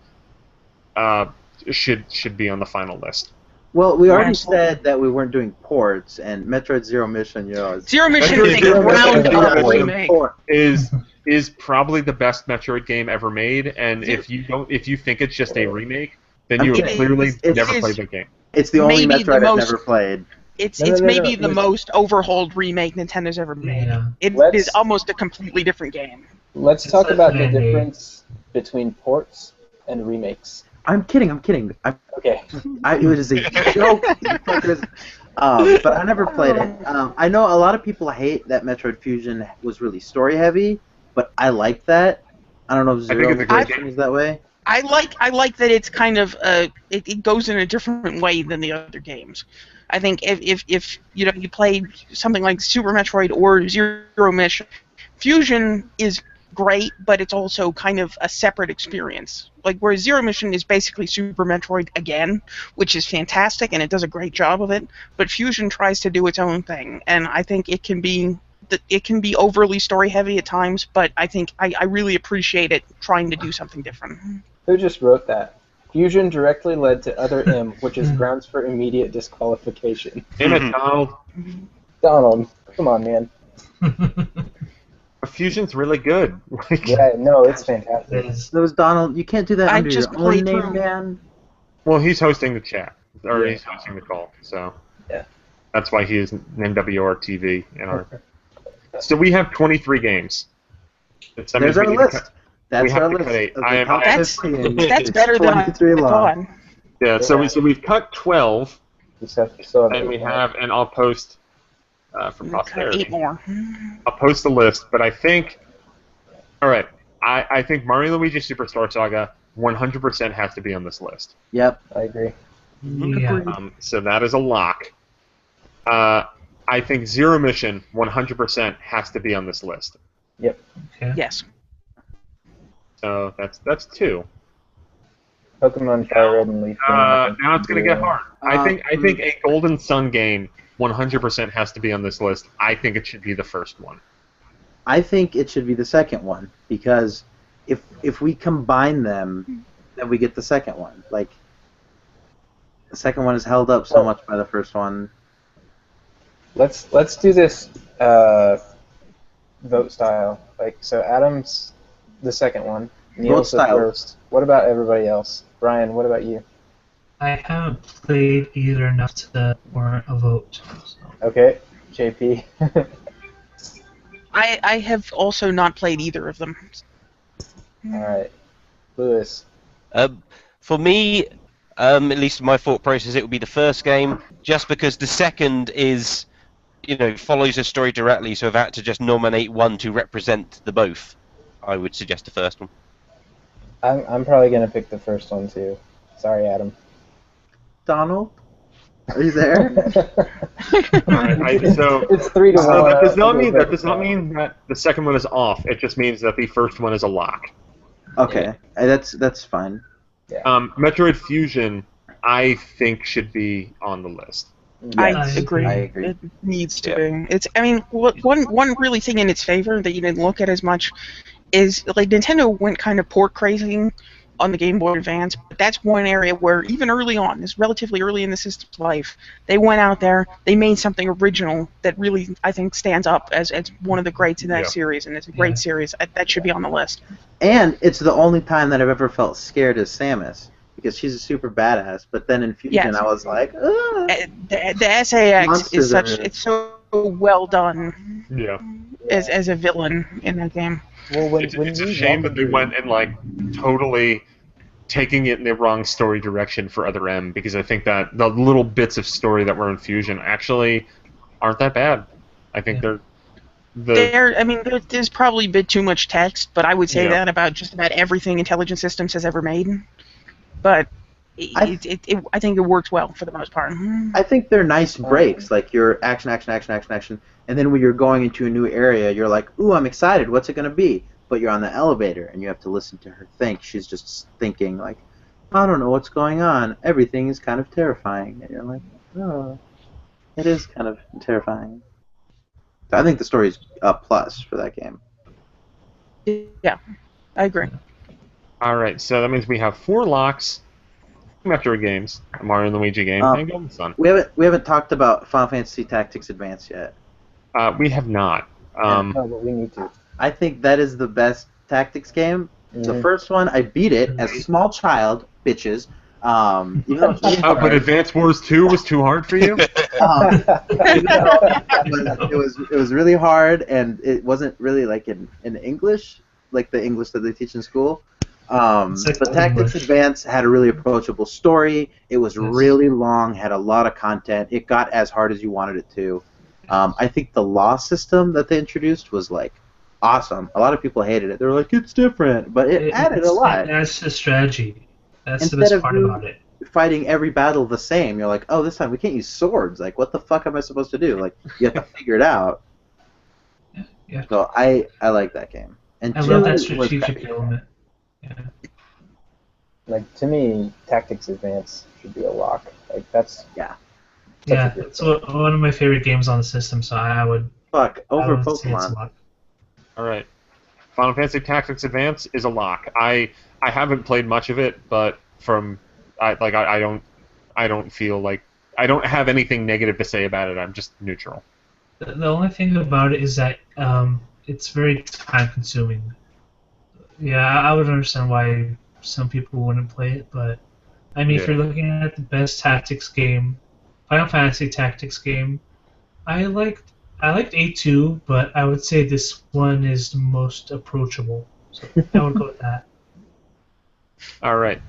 should be on the final list. Well, we already said that we weren't doing ports, and Metroid Zero Mission, Zero Mission Metroid is a Zero ground Mission up is remake. is probably the best Metroid game ever made, and if you think it's just a remake, then you have clearly never played the game. It's the only maybe Metroid the I've most- never played. It's No, maybe the listen. most overhauled remake Nintendo's ever made. Yeah. It Let's- is almost a completely different game. Let's talk It's about the definitely- difference between ports and remakes. I'm kidding. Okay. It was a joke. But I never played it. I know a lot of people hate that Metroid Fusion was really story heavy, but I like that. I don't know if I think Zero it's a great Mission game. is that way. I like that it's kind of it goes in a different way than the other games. I think if you play something like Super Metroid or Zero Mission, Fusion is great, but it's also kind of a separate experience. Like whereas Zero Mission is basically Super Metroid again, which is fantastic and it does a great job of it. But Fusion tries to do its own thing, and I think it can be overly story heavy at times. But I think I really appreciate it trying to do something different. Who just wrote that? Fusion directly led to Other M, which is grounds for immediate disqualification. Damn it, Donald. Donald, come on, man. Fusion's really good. Yeah, no, it's fantastic. That was Donald. You can't do that I under just your own played name, through. man. Well, he's hosting the chat, or Yeah. he's hosting the call, so Yeah. that's why he is an NWR TV in our. So we have 23 games. That means There's our we need to list. cut- That's have our to list. cut eight. Of I the am- top That's 15. that's better than I 23 long. thought. Yeah, so we've cut 12, Just have to still have and eight we more. have, and I'll post for Cut posterity. 8 more. I'll post the list, but I think, all right, I think Mario and Luigi Superstar Saga 100% has to be on this list. Yep. I agree. Yeah. So that is a lock. I think Zero Mission 100% has to be on this list. Yep. Okay. Yes. So that's 2. Pokemon Fire Red and Leaf Green. Now it's going to get hard. I think a Golden Sun game 100% has to be on this list. I think it should be the first one. I think it should be the second one because if we combine them, then we get the second one. Like the second one is held up so much by the first one. Let's do this vote style. Like so, Adam's the second one. Neil's the first. What about everybody else? Brian, what about you? I haven't played either enough to warrant a vote. So. Okay, JP. I have also not played either of them. All right, Lewis. For me, at least in my thought process, it would be the first game, just because the second is, follows the story directly. So if I had to just nominate one to represent the both, I would suggest the first one. I'm probably gonna pick the first one too. Sorry, Adam. Donald, are you there? So it's 3-1. So that does not mean that the second one is off. It just means that the first one is a lock. Okay, that's fine. Yeah. Metroid Fusion, I think, should be on the list. I agree. It needs to be. One really thing in its favor that you didn't look at as much is like Nintendo went kind of port crazy on the Game Boy Advance, but that's one area where even early on, it's relatively early in the system's life, they went out there, they made something original that really, I think, stands up as one of the greats in that series, and it's a great series. That should be on the list. And it's the only time that I've ever felt scared as Samus, because she's a super badass, but then in Fusion I was like, ugh. The SAX is it's so well done as a villain in that game. Well, it's a shame that they went and totally taking it in the wrong story direction for Other M, because I think that the little bits of story that were in Fusion actually aren't that bad. I think there's probably a bit too much text, but I would say that about just about everything Intelligent Systems has ever made. But I think it works well for the most part. I think they're nice breaks, like you're action, and then when you're going into a new area, you're like, ooh, I'm excited, what's it going to be? But you're on the elevator, and you have to listen to her think. She's just thinking, like, I don't know what's going on. Everything is kind of terrifying. And you're like, oh, it is kind of terrifying. So I think the story is a plus for that game. Yeah, I agree. All right, so that means we have 4 locks, 2 Metroid games, a Mario and Luigi game, and Golden Sun. We haven't talked about Final Fantasy Tactics Advance yet. We have not. But we need to. I think that is the best tactics game. Mm-hmm. The first one, I beat it as a small child, bitches. Even though but Advance Wars 2 was too hard for you? It was really hard, and it wasn't really like in English, like the English that they teach in school. But Tactics Advance had a really approachable story. It was really long, had a lot of content. It got as hard as you wanted it to. I think the law system that they introduced was awesome. A lot of people hated it. They were like, it's different, but it added a lot. That's the strategy. That's the best part about it. Fighting every battle the same, you're like, oh, this time we can't use swords. Like, what the fuck am I supposed to do? Like, you have to figure it out. Yeah. So I like that game. And I love that strategic element. Yeah. Like, to me, Tactics Advance should be a lock. Like, that's it's one of my favorite games on the system, so I would... over Pokemon. Say it's a lock. All right. Final Fantasy Tactics Advance is a lock. I haven't played much of it, but I don't feel like I don't have anything negative to say about it. I'm just neutral. The only thing about it is that it's very time-consuming. Yeah, I would understand why some people wouldn't play it, but I mean, if you're looking at the best tactics game, Final Fantasy Tactics game, I liked A2, but I would say this one is the most approachable. So I would go with that. All right.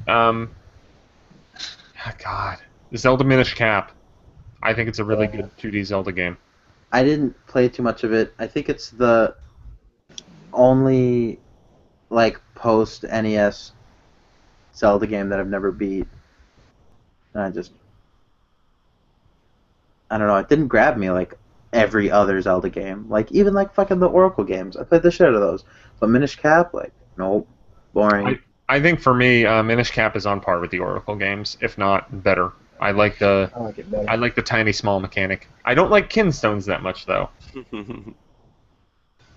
God, Zelda Minish Cap. I think it's a really good 2D Zelda game. I didn't play too much of it. I think it's the only post NES Zelda game that I've never beat. And I don't know. It didn't grab me like every other Zelda game. Even fucking the Oracle games. I played the shit out of those. But Minish Cap, nope, boring. I think for me, Minish Cap is on par with the Oracle games, if not better. I like the it better. I like the tiny small mechanic. I don't like kinstones that much though.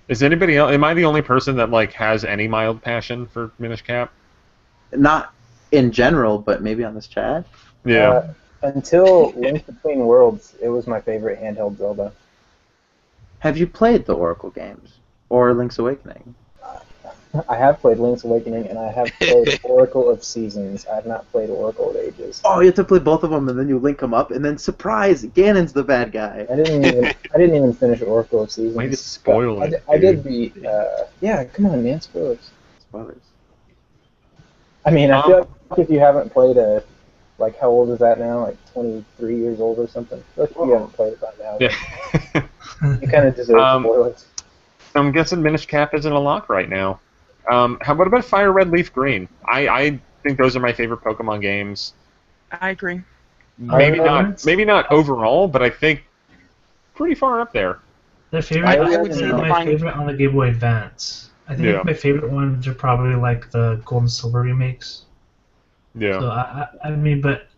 Is anybody else? Am I the only person that like has any mild passion for Minish Cap? Not in general, but maybe on this chat. Yeah. Until Link Between Worlds, it was my favorite handheld Zelda. Have you played the Oracle games or Link's Awakening? I have played Link's Awakening, and I have played Oracle of Seasons. I have not played Oracle of Ages. Oh, you have to play both of them, and then you link them up, and then surprise, Ganon's the bad guy. I didn't even finish Oracle of Seasons. Way to spoil it. I did beat. Yeah, come on, man, spoilers. Spoilers. I mean, I feel like if you haven't played like, how old is that now? Like 23 years old or something? I feel like if you haven't played it by now, Yeah. you kind of deserve spoilers. I'm guessing Minish Cap isn't a lock right now. What about Fire Red, Leaf Green? I think those are my favorite Pokemon games. I agree. Maybe not overall, but I think pretty far up there. The favorite, I I would would say say my mine- favorite on the Game Boy Advance. I think my favorite ones are probably like the Gold and Silver remakes. Yeah. So I mean, but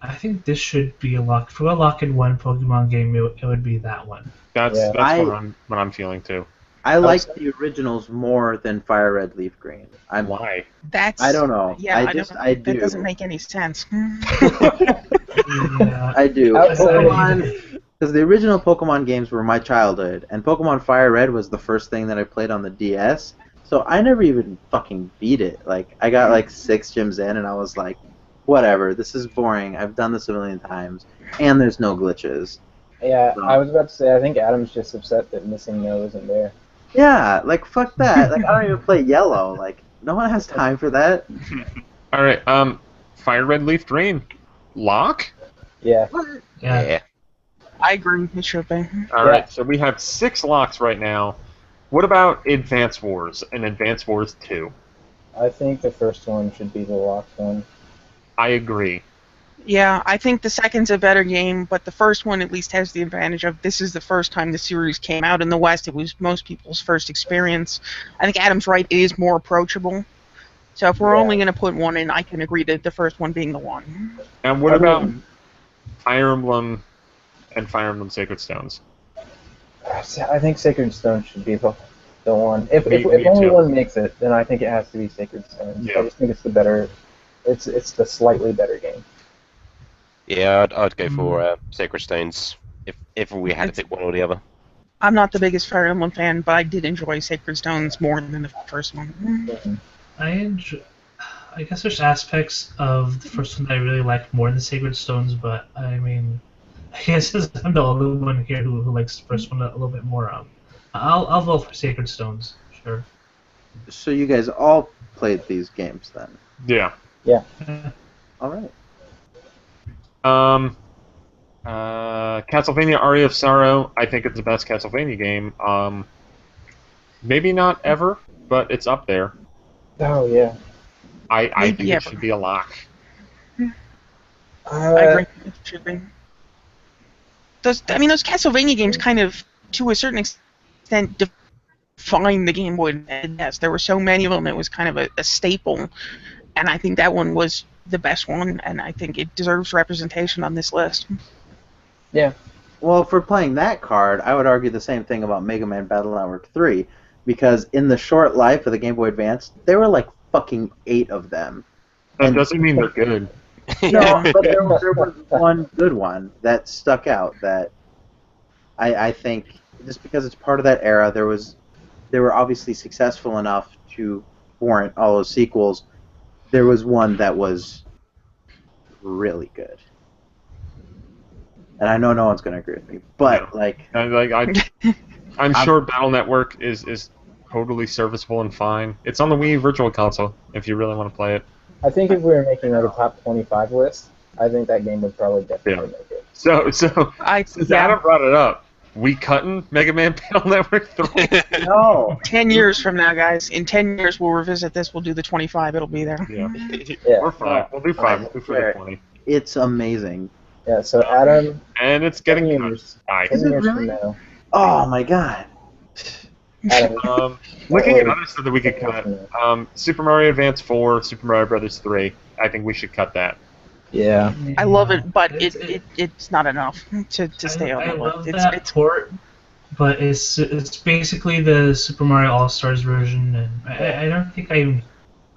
I think this should be a lock. If we're gonna lock in one Pokemon game, it would be that one. That's I- what I'm feeling too. I like the originals more than Fire Red, Leaf Green. Why? That's. I don't know. Yeah, I do. That doesn't make any sense. Yeah. I do. Outside- Pokemon, because the original Pokemon games were my childhood, and Pokemon Fire Red was the first thing that I played on the DS. So I never even fucking beat it. Like, I got like 6 gyms in, and I was like, whatever, this is boring. I've done this a million times, and there's no glitches. Yeah, I was about to say, I think Adam's just upset that Missing No isn't there. Yeah, like fuck that. Like, I don't even play Yellow. Like, no one has time for that. All right. Fire Red, Leaf Green. Lock? Yeah. Yeah. I agree. It should be. All right. So we have 6 locks right now. What about Advance Wars and Advance Wars 2? I think the first one should be the locked one. I agree. Yeah, I think the second's a better game, but the first one at least has the advantage of this is the first time the series came out in the West. It was most people's first experience. I think Adam's right, it is more approachable. So if we're only going to put one in, I can agree to the first one being the one. And what about Fire Emblem and Fire Emblem Sacred Stones? I think Sacred Stone should be the one. If Me only too. one makes it, then I think it has to be Sacred Stones. Yeah. I just think it's the better. It's the slightly better game. Yeah, I'd go for Sacred Stones if we had to pick one or the other. I'm not the biggest Fire Emblem fan, but I did enjoy Sacred Stones more than the first one. I guess there's aspects of the first one that I really like more than Sacred Stones, but I mean, I guess I'm the only one here who likes the first one a little bit more. I'll vote for Sacred Stones, sure. So you guys all played these games then? Yeah. All right. Castlevania Aria of Sorrow. I think it's the best Castlevania game. Maybe not ever, but it's up there. Oh yeah. I think it ever. should be a lock. I agree. It should be. Those Castlevania games kind of, to a certain extent, define the Game Boy Advance. There were so many of them, it was kind of a staple. And I think that one was the best one, and I think it deserves representation on this list. Yeah. Well, if we're playing that card, I would argue the same thing about Mega Man Battle Network 3, because in the short life of the Game Boy Advance, there were like fucking 8 of them. That doesn't mean they're good. No, but there was one good one that stuck out that I think, just because it's part of that era, they were obviously successful enough to warrant all those sequels. There was one that was really good. And I know no one's going to agree with me, but I'm sure Battle Network is totally serviceable and fine. It's on the Wii Virtual Console if you really want to play it. I think if we were making like a top 25 list, I think that game would probably definitely make it. So since Adam brought it up, we cutting Mega Man Battle Network 3? no. 10 years from now, guys. In 10 years, we'll revisit this. We'll do the 25. It'll be there. Yeah. Yeah. We're fine. We'll do 5. We'll do for the 20. It's amazing. Yeah. So Adam, And it's getting 10 cut. years, Bye. 10 years really? from now. Oh my god. Looking at other stuff that we could cut, Super Mario Advance 4, Super Mario Brothers 3. I think we should cut that. Yeah. I love it, but it's not enough to stay on I the love list. that port, but it's basically the Super Mario All Stars version, and I don't think I even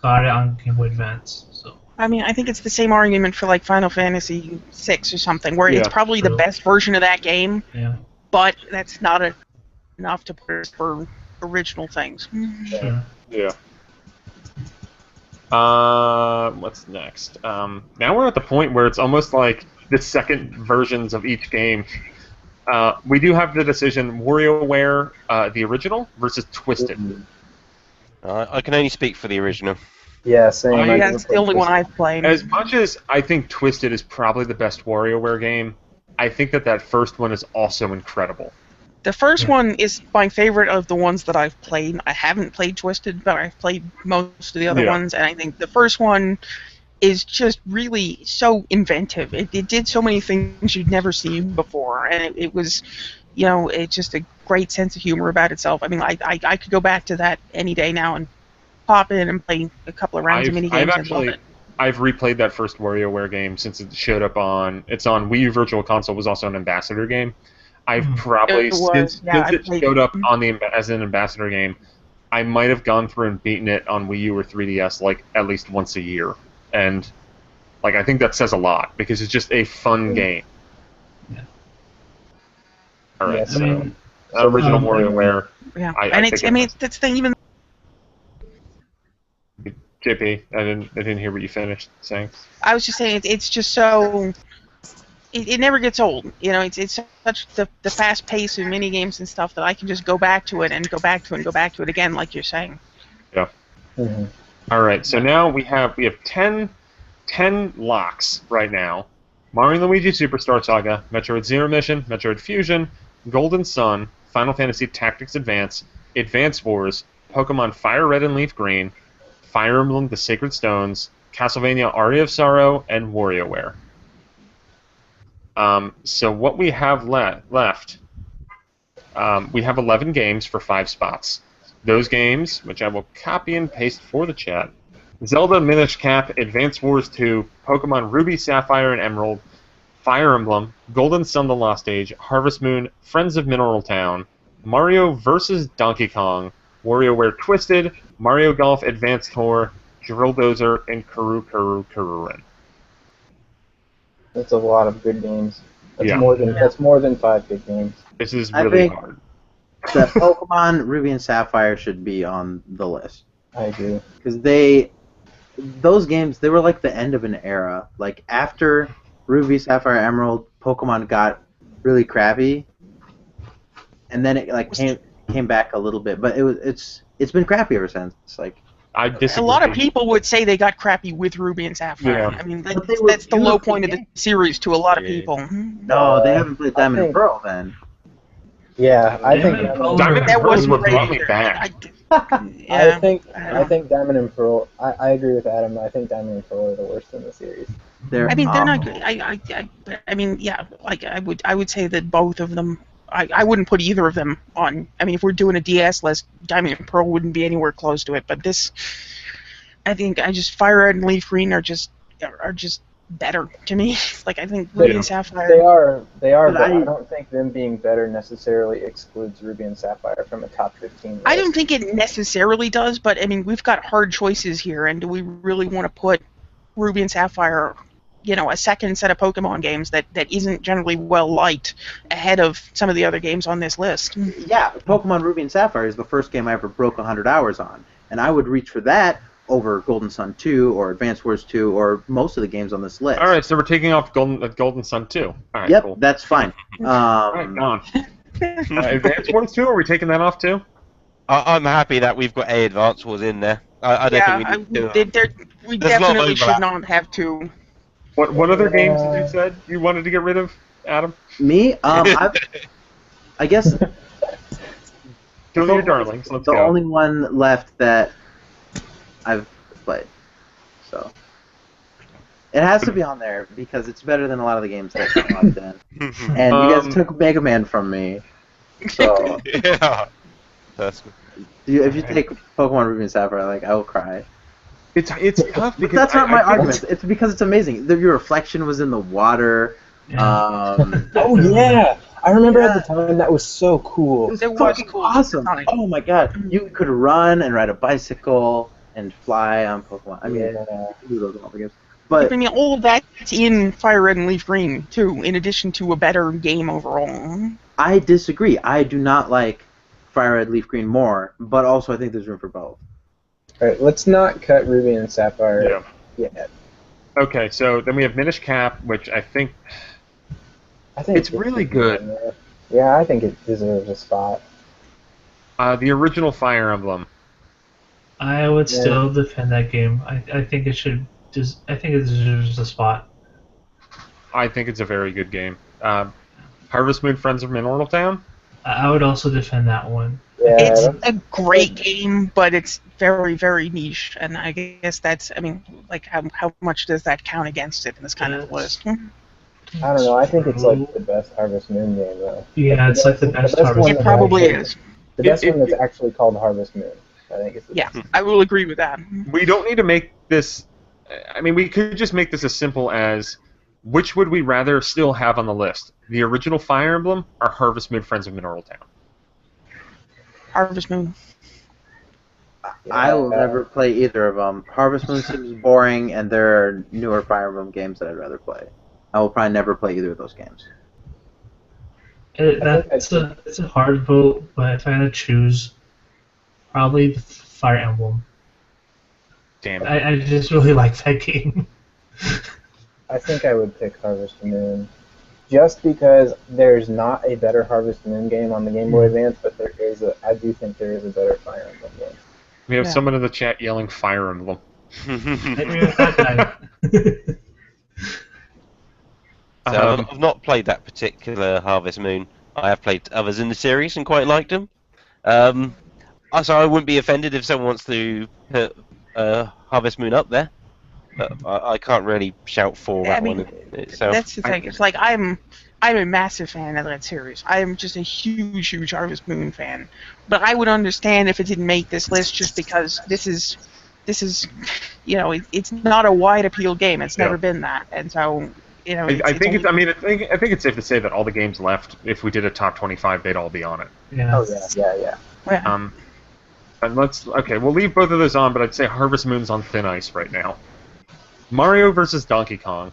got it on Game Boy Advance. So I mean, I think it's the same argument for like Final Fantasy VI or something, where it's probably the best version of that game, but that's not enough to put for original things. Sure. Yeah. What's next? Now we're at the point where it's almost like the second versions of each game. We do have the decision WarioWare, the original, versus Twisted. I can only speak for the original. Yeah, same. That's the only one I've played. As much as I think Twisted is probably the best WarioWare game, I think that first one is also incredible. The first one is my favorite of the ones that I've played. I haven't played Twisted, but I've played most of the other ones, and I think the first one is just really so inventive. It did so many things you'd never seen before, and it was, it's just a great sense of humor about itself. I mean, I could go back to that any day now and pop in and play a couple of rounds of minigames and love it. I've replayed that first WarioWare game since it showed up on Wii U Virtual Console. Was also an ambassador game. I've probably since it showed up on as an ambassador game, I might have gone through and beaten it on Wii U or 3DS like at least once a year, and like I think that says a lot because it's just a fun game. Yeah. All right, Yeah, so original WarioWare. Yeah, that's the thing. Even JP, I didn't hear what you finished saying. I was just saying it's just so. It never gets old, It's such the fast pace of mini games and stuff that I can just go back to it and go back to it and go back to it again, like you're saying. Yeah. Mm-hmm. All right. So now we have 10 locks right now: Mario and Luigi Superstar Saga, Metroid Zero Mission, Metroid Fusion, Golden Sun, Final Fantasy Tactics Advance, Advance Wars, Pokemon Fire Red and Leaf Green, Fire Emblem: The Sacred Stones, Castlevania Aria of Sorrow, and WarioWare. So what we have left, we have 11 games for 5 spots. Those games, which I will copy and paste for the chat: Zelda Minish Cap, Advance Wars 2, Pokemon Ruby, Sapphire, and Emerald, Fire Emblem, Golden Sun: The Lost Age, Harvest Moon, Friends of Mineral Town, Mario vs. Donkey Kong, WarioWare Twisted, Mario Golf Advance Tour, Drill Dozer, and Kuru Kuru Kururin. That's a lot of good games. That's more than 5 good games. This is really hard. The Pokemon Ruby and Sapphire should be on the list. I agree. Because those games, they were like the end of an era. Like after Ruby, Sapphire, Emerald, Pokemon got really crappy, and then it like came back a little bit. But it's been crappy ever since. It's like. I disagree. A lot of people would say they got crappy with Ruby and Sapphire. Yeah. I mean, that's the low point of the series to a lot of people. No, they haven't played Diamond and Pearl then. Yeah, I think Diamond and Pearl is what brought me back. I think Diamond and Pearl. I agree with Adam. I think Diamond and Pearl are the worst in the series. They're not good. I mean, yeah, like I would say that both of them. I wouldn't put either of them on. I mean, if we're doing a DS list, Diamond and Pearl wouldn't be anywhere close to it. But this, I think, Fire Red and Leaf Green are just better to me. Like I think Ruby and Sapphire. They are, but I don't think them being better necessarily excludes Ruby and Sapphire from a top 15 list. I don't think it necessarily does, but I mean, we've got hard choices here, and do we really want to put Ruby and Sapphire? A second set of Pokemon games that isn't generally well liked ahead of some of the other games on this list. Yeah, Pokemon Ruby and Sapphire is the first game I ever broke 100 hours on, and I would reach for that over Golden Sun 2 or Advance Wars 2 or most of the games on this list. All right, so we're taking off Golden Sun 2. All right, yep, cool. That's fine. All right, gone. Advance Wars 2, are we taking that off too? I'm happy that we've got Advance Wars in there. I don't think we need to. We definitely should not have to. What other games did you said you wanted to get rid of, Adam? Me? I guess Kill your darlings. Let's the go. only one left that I've played. So it has to be on there because it's better than a lot of the games that got locked in. And you guys took Mega Man from me. So Yeah. personally. If you take Pokemon Ruby and Sapphire, like I will cry. It's tough But because that's not my think argument. It's because it's amazing. Your reflection was in the water. Oh yeah, I remember at the time that was so cool. It was It was fucking cool. awesome. Sonic. Oh my god, you could run and ride a bicycle and fly on Pokemon. I mean, Yeah. you can do those in all the games. I But mean, all of that's in Fire Red and Leaf Green too, in addition to a better game overall. I disagree. I do not like Fire Red, Leaf Green more, but also I think there's room for both. All right, let's not cut Ruby and Sapphire yet. Okay, so then we have Minish Cap, which I think I think it's really good. Yeah, I think it deserves a spot. The original Fire Emblem. I would still defend that game. I think it should. I think it deserves a spot. I think it's a very good game. Harvest Moon Friends of Mineral Town. I would also defend that one. Yeah, It's a great game, but it's very, very niche, and I guess that's, I mean, like, how much does that count against it in this kind of list? I don't know. I think it's like the best Harvest Moon game, though. Yeah, it's like the best one Harvest It that probably actually- is. The best one that's actually called Harvest Moon. I think it's the Yeah, best. I will agree with that. We don't need to make this. I mean, we could just make this as simple as which would we rather still have on the list: the original Fire Emblem or Harvest Moon Friends of Mineral Town? Harvest Moon. I will never play either of them. Harvest Moon seems boring, and there are newer Fire Emblem games that I'd rather play. I will probably never play either of those games. It's a hard vote, but if I had to choose, probably the Fire Emblem. Damn it. I just really like that game. I think I would pick Harvest Moon. Just because there's not a better Harvest Moon game on the Game Boy Advance, but I do think there is a better Fire Emblem game. We have Yeah. someone in the chat yelling Fire Emblem. I agree with that guy. So I've not played that particular Harvest Moon. I have played others in the series and quite liked them. So I wouldn't be offended if someone wants to put Harvest Moon up there. But I can't really shout for that one itself. That's the thing. It's like I'm a massive fan of that series. I am just a huge Harvest Moon fan. But I would understand if it didn't make this list just because this is it's not a wide appeal game. It's never been that, and so I think it's safe to say that all the games left, if we did a top 25, they'd all be on it. Yeah. Oh yeah. Yeah. And we'll leave both of those on, but I'd say Harvest Moon's on thin ice right now. Mario versus Donkey Kong.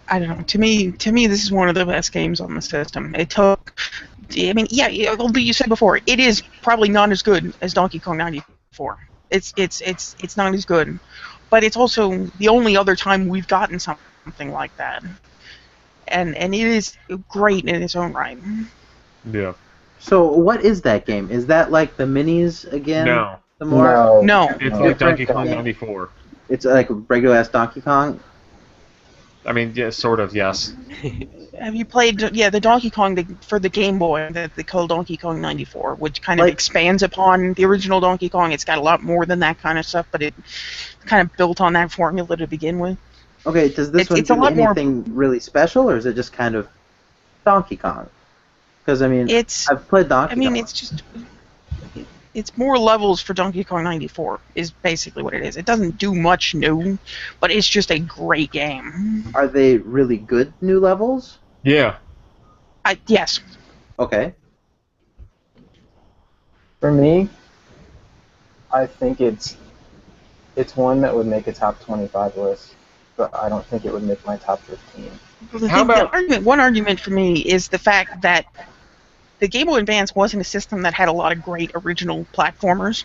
I don't know. To me, this is one of the best games on the system. It took. I mean, yeah. You said before, it is probably not as good as Donkey Kong 94. It's not as good, but it's also the only other time we've gotten something like that, and it is great in its own right. Yeah. So what is that game? Is that like the minis again? No. The more No. It's No. like Donkey Kong Yeah. 94. It's like regular ass Donkey Kong. I mean, yeah, sort of, yes. Have you played the Donkey Kong for the Game Boy that they call Donkey Kong 94, which kind of expands upon the original Donkey Kong? It's got a lot more than that kind of stuff, but it kind of built on that formula to begin with. Okay, does this one It's a do lot more- anything really special, or is it just kind of Donkey Kong? Because I mean, I've played Donkey Kong. It's more levels for Donkey Kong 94 is basically what it is. It doesn't do much new, but it's just a great game. Are they really good new levels? Yeah. Yes. Okay. For me, I think it's one that would make a top 25 list, but I don't think it would make my top 15. One argument for me is the fact that the Game Boy Advance wasn't a system that had a lot of great original platformers,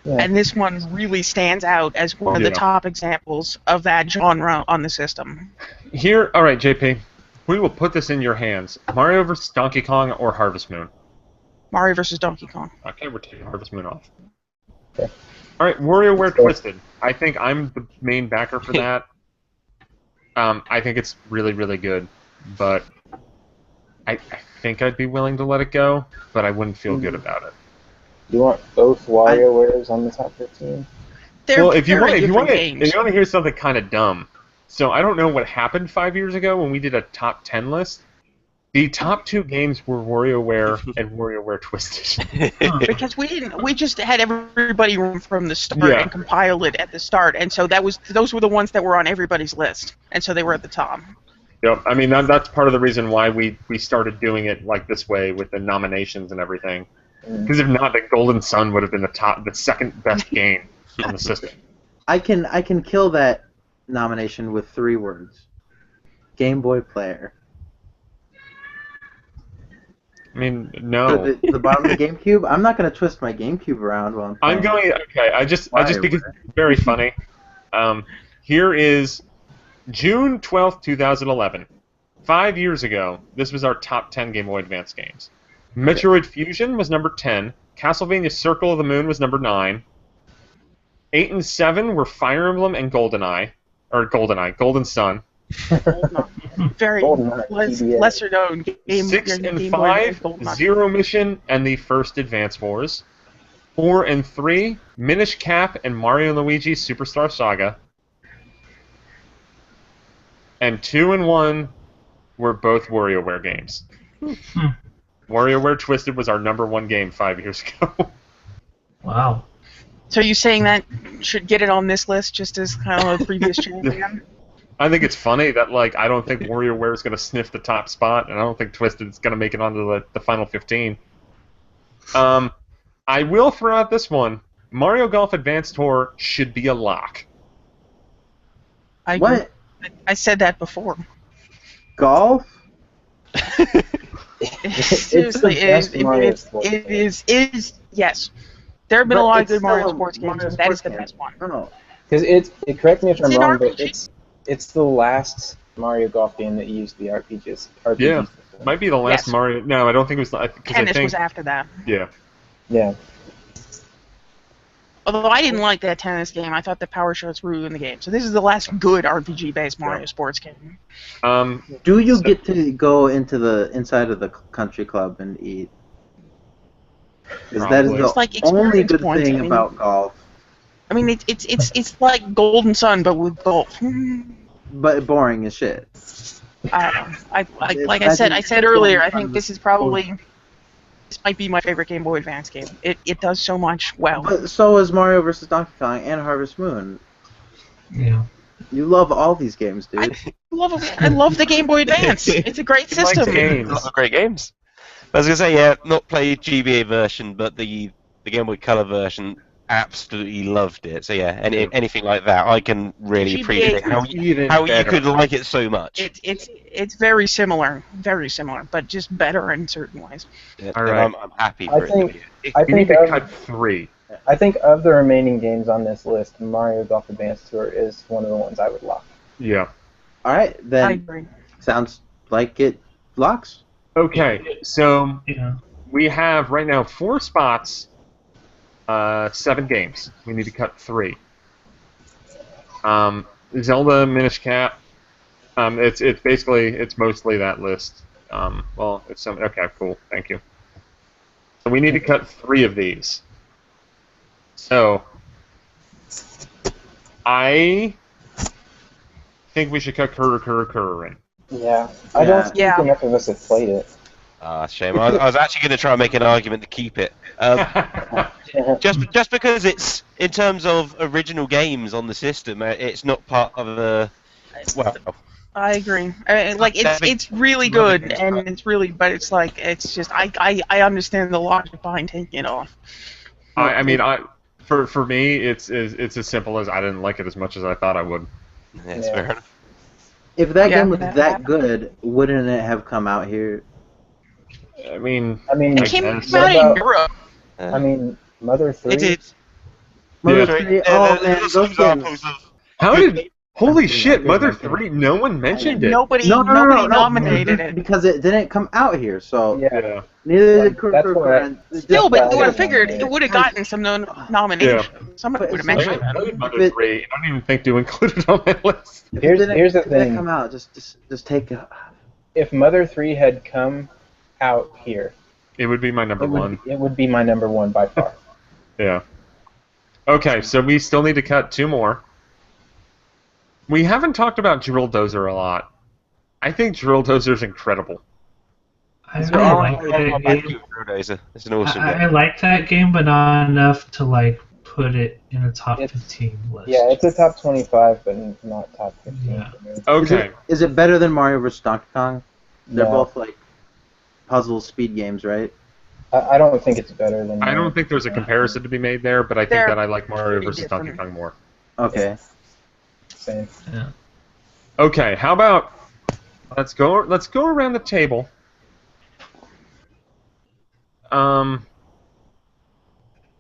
and this one really stands out as one of the top examples of that genre on the system. All right, JP, we will put this in your hands. Mario vs. Donkey Kong or Harvest Moon? Mario vs. Donkey Kong. Okay, we're taking Harvest Moon off. Okay. All right, WarioWare Twisted. I think I'm the main backer for that. I think it's really, really good, but I think I'd be willing to let it go, but I wouldn't feel good about it. You want both WarioWares on the top 15? If you want games. to hear something kind of dumb, so I don't know what happened 5 years ago when we did a top 10 list. The top two games were WarioWare and WarioWare Twisted. Because we just had everybody from the start and compiled it at the start, and so those were the ones that were on everybody's list, and so they were at the top. Yep, I mean that's part of the reason why we started doing it like this way with the nominations and everything. Because if not, the Golden Sun would have been the second best game on the system. I can kill that nomination with 3 words: Game Boy Player. I mean, no. The bottom of the GameCube. I'm not gonna twist my GameCube around while I'm playing. I just because it's very funny. Here is June 12th, 2011. 5 years ago, this was our top 10 Game Boy Advance games. Metroid Fusion was number 10. Castlevania Circle of the Moon was number 9. 8 and 7 were Fire Emblem and Golden Sun. Very lesser known game. 6 and 5, Zero Mission and the First Advance Wars. 4 and 3, Minish Cap and Mario and Luigi Superstar Saga. And 2 and 1 were both WarioWare games. WarioWare Twisted was our number 1 game 5 years ago. Wow. So are you saying that should get it on this list just as kind of a previous champion? I think it's funny that I don't think WarioWare is going to sniff the top spot, and I don't think Twisted is going to make it onto the final 15. I will throw out this one: Mario Golf Advance Tour should be a lock. What? I said that before. Golf? Seriously, it is. Yes, there have been a lot of good Mario sports games, but that is the best one. Because correct me if I'm wrong, but it's the last Mario Golf game that used the RPGs. Yeah, might be the last Mario. No, I don't think it was. Tennis was after that. Yeah. Yeah. Although I didn't like that tennis game, I thought the power shots ruined the game. So this is the last good RPG-based Mario sports game. Do you get to go into the inside of the country club and eat? Because that is the only good thing about golf. I mean, it's like Golden Sun, but with golf. But boring as shit. Like I said earlier, I think this is probably. This might be my favorite Game Boy Advance game. It does so much well. But so is Mario vs. Donkey Kong and Harvest Moon. Yeah. You love all these games, dude. I love the Game Boy Advance. It's a great system. A lot of great games. I was gonna say, not played GBA version, but the Game Boy Color version, absolutely loved it. So yeah, anything like that, I can really appreciate how you could like it so much. It's very similar, but just better in certain ways. Yeah, all right, I'm happy for it. We need to cut 3. I think of the remaining games on this list, Mario Golf Advance Tour is one of the ones I would lock. Yeah. All right, then. I agree. Sounds like it locks. Okay, so we have right now 4 spots, 7 games. We need to cut 3. Zelda, Minish Cap. It's mostly that list. Well, it's some. Okay, cool. Thank you. So we need to cut 3 of these. So I think we should cut Kuru in. Yeah, I don't think enough of us have played it. Shame. I was actually going to try and make an argument to keep it. Just because it's, in terms of original games on the system, it's not part of the. Well. I agree. It's really good, and but it's just I understand the logic behind taking it off. For me, it's as simple as I didn't like it as much as I thought I would. That's fair enough. If that game was that good, wouldn't it have come out here? I mean, it came out in Europe. I mean, Mother 3. It did. Mother 3. Oh man, those games. How did? Holy shit, Mother 3, no one mentioned it. Nobody nominated it. Because it didn't come out here, so... Yeah. Neither did Kurt. Still, but you would have figured it would have gotten some nomination. Yeah. Somebody would have mentioned it. Mother 3, I don't even think to include it on my list. Here's the thing. If it didn't come out, just take it. If Mother 3 had come out here... It would be my number 1. It would be my number 1 by far. Yeah. Okay, so we still need to cut 2 more. We haven't talked about Drill Dozer a lot. I think Drill Dozer is incredible. I It's really all like that game. It's an awesome I game. like that game, but not enough to like put it in a top It's- 15 list. Yeah, it's a top 25, but not top 15 Yeah. for me. Okay. Is it better than Mario vs. Donkey Kong? They're No, both like puzzle speed games, right? I don't think it's better than. I don't think there's a comparison to be made there, but I think They're that I like Mario pretty vs. Donkey different. Kong more. Okay. Same. Okay, how about let's go around the table.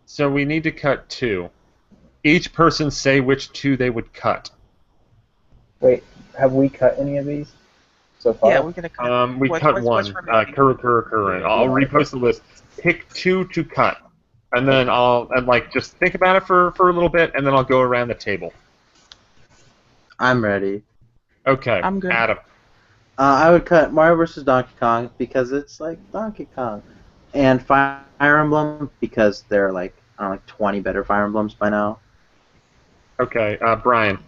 So we need to cut 2. Each person say which 2 they would cut. Wait, have we cut any of these so far? Yeah, we're gonna cut. We cut what's 1. remaining? Current. I'll repost the list. Pick 2 to cut, and then just think about it for a little bit, and then I'll go around the table. I'm ready. Okay. I'm good. Adam. I would cut Mario vs. Donkey Kong because it's like Donkey Kong, and Fire Emblem because there are like 20 better Fire Emblems by now. Okay. Brian.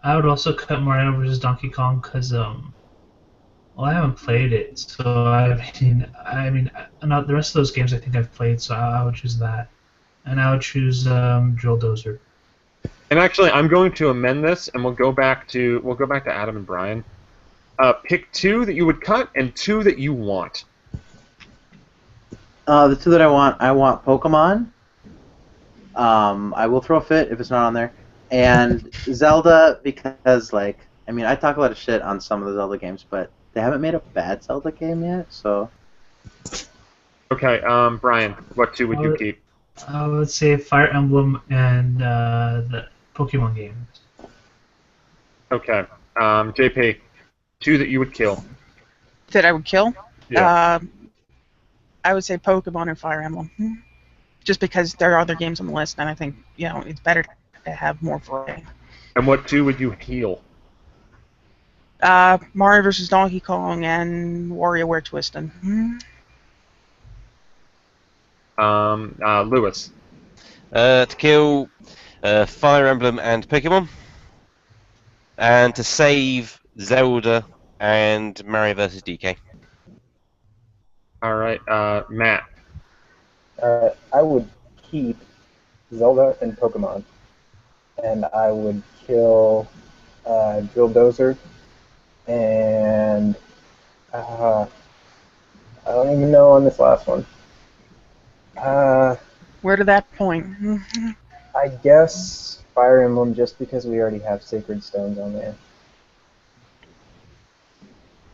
I would also cut Mario vs. Donkey Kong because I haven't played it, so I mean, not the rest of those games I think I've played, so I would choose that, and I would choose Drill Dozer. And actually, I'm going to amend this, and we'll go back to Adam and Brian. Pick 2 that you would cut and 2 that you want. The 2 that I want Pokemon. I will throw a fit if it's not on there, and Zelda because I talk a lot of shit on some of the Zelda games, but they haven't made a bad Zelda game yet, so. Okay, Brian, what 2 would you keep? I would say Fire Emblem and the Pokemon games. Okay, JP, 2 that you would kill. That I would kill. Yeah. I would say Pokemon and Fire Emblem, just because there are other games on the list, and I think it's better to have more variety. And what 2 would you heal? Mario vs. Donkey Kong and WarioWare Twisted. Lewis. To kill Fire Emblem and Pokemon, and to save Zelda and Mario vs. DK. All right, Matt. I would keep Zelda and Pokemon, and I would kill Drill Dozer, and I don't even know on this last one. Where to that point? I guess Fire Emblem, just because we already have Sacred Stones on there.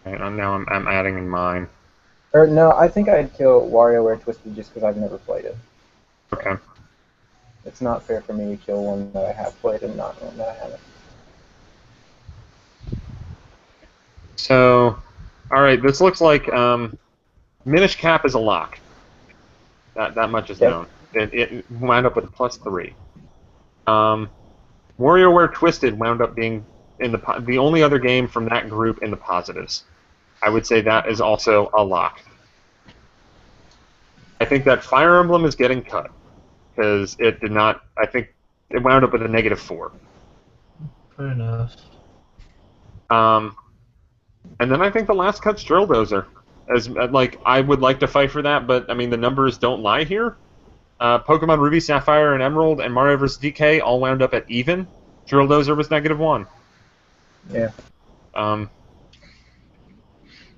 And now I'm adding in mine. Or no, I think I'd kill WarioWare Twisted just because I've never played it. Okay. It's not fair for me to kill one that I have played and not one that I haven't. So, all right, this looks like Minish Cap is a lock. That much is known. It wound up with a +3. WarioWare Twisted wound up being in the only other game from that group in the positives. I would say that is also a lock. I think that Fire Emblem is getting cut because it did not. I think it wound up with a -4. Fair enough. And then I think the last cut's Drill Dozer. I would like to fight for that, but I mean the numbers don't lie here. Pokemon Ruby, Sapphire, and Emerald, and Mario vs. DK all wound up at even. Drill Dozer was -1. Yeah.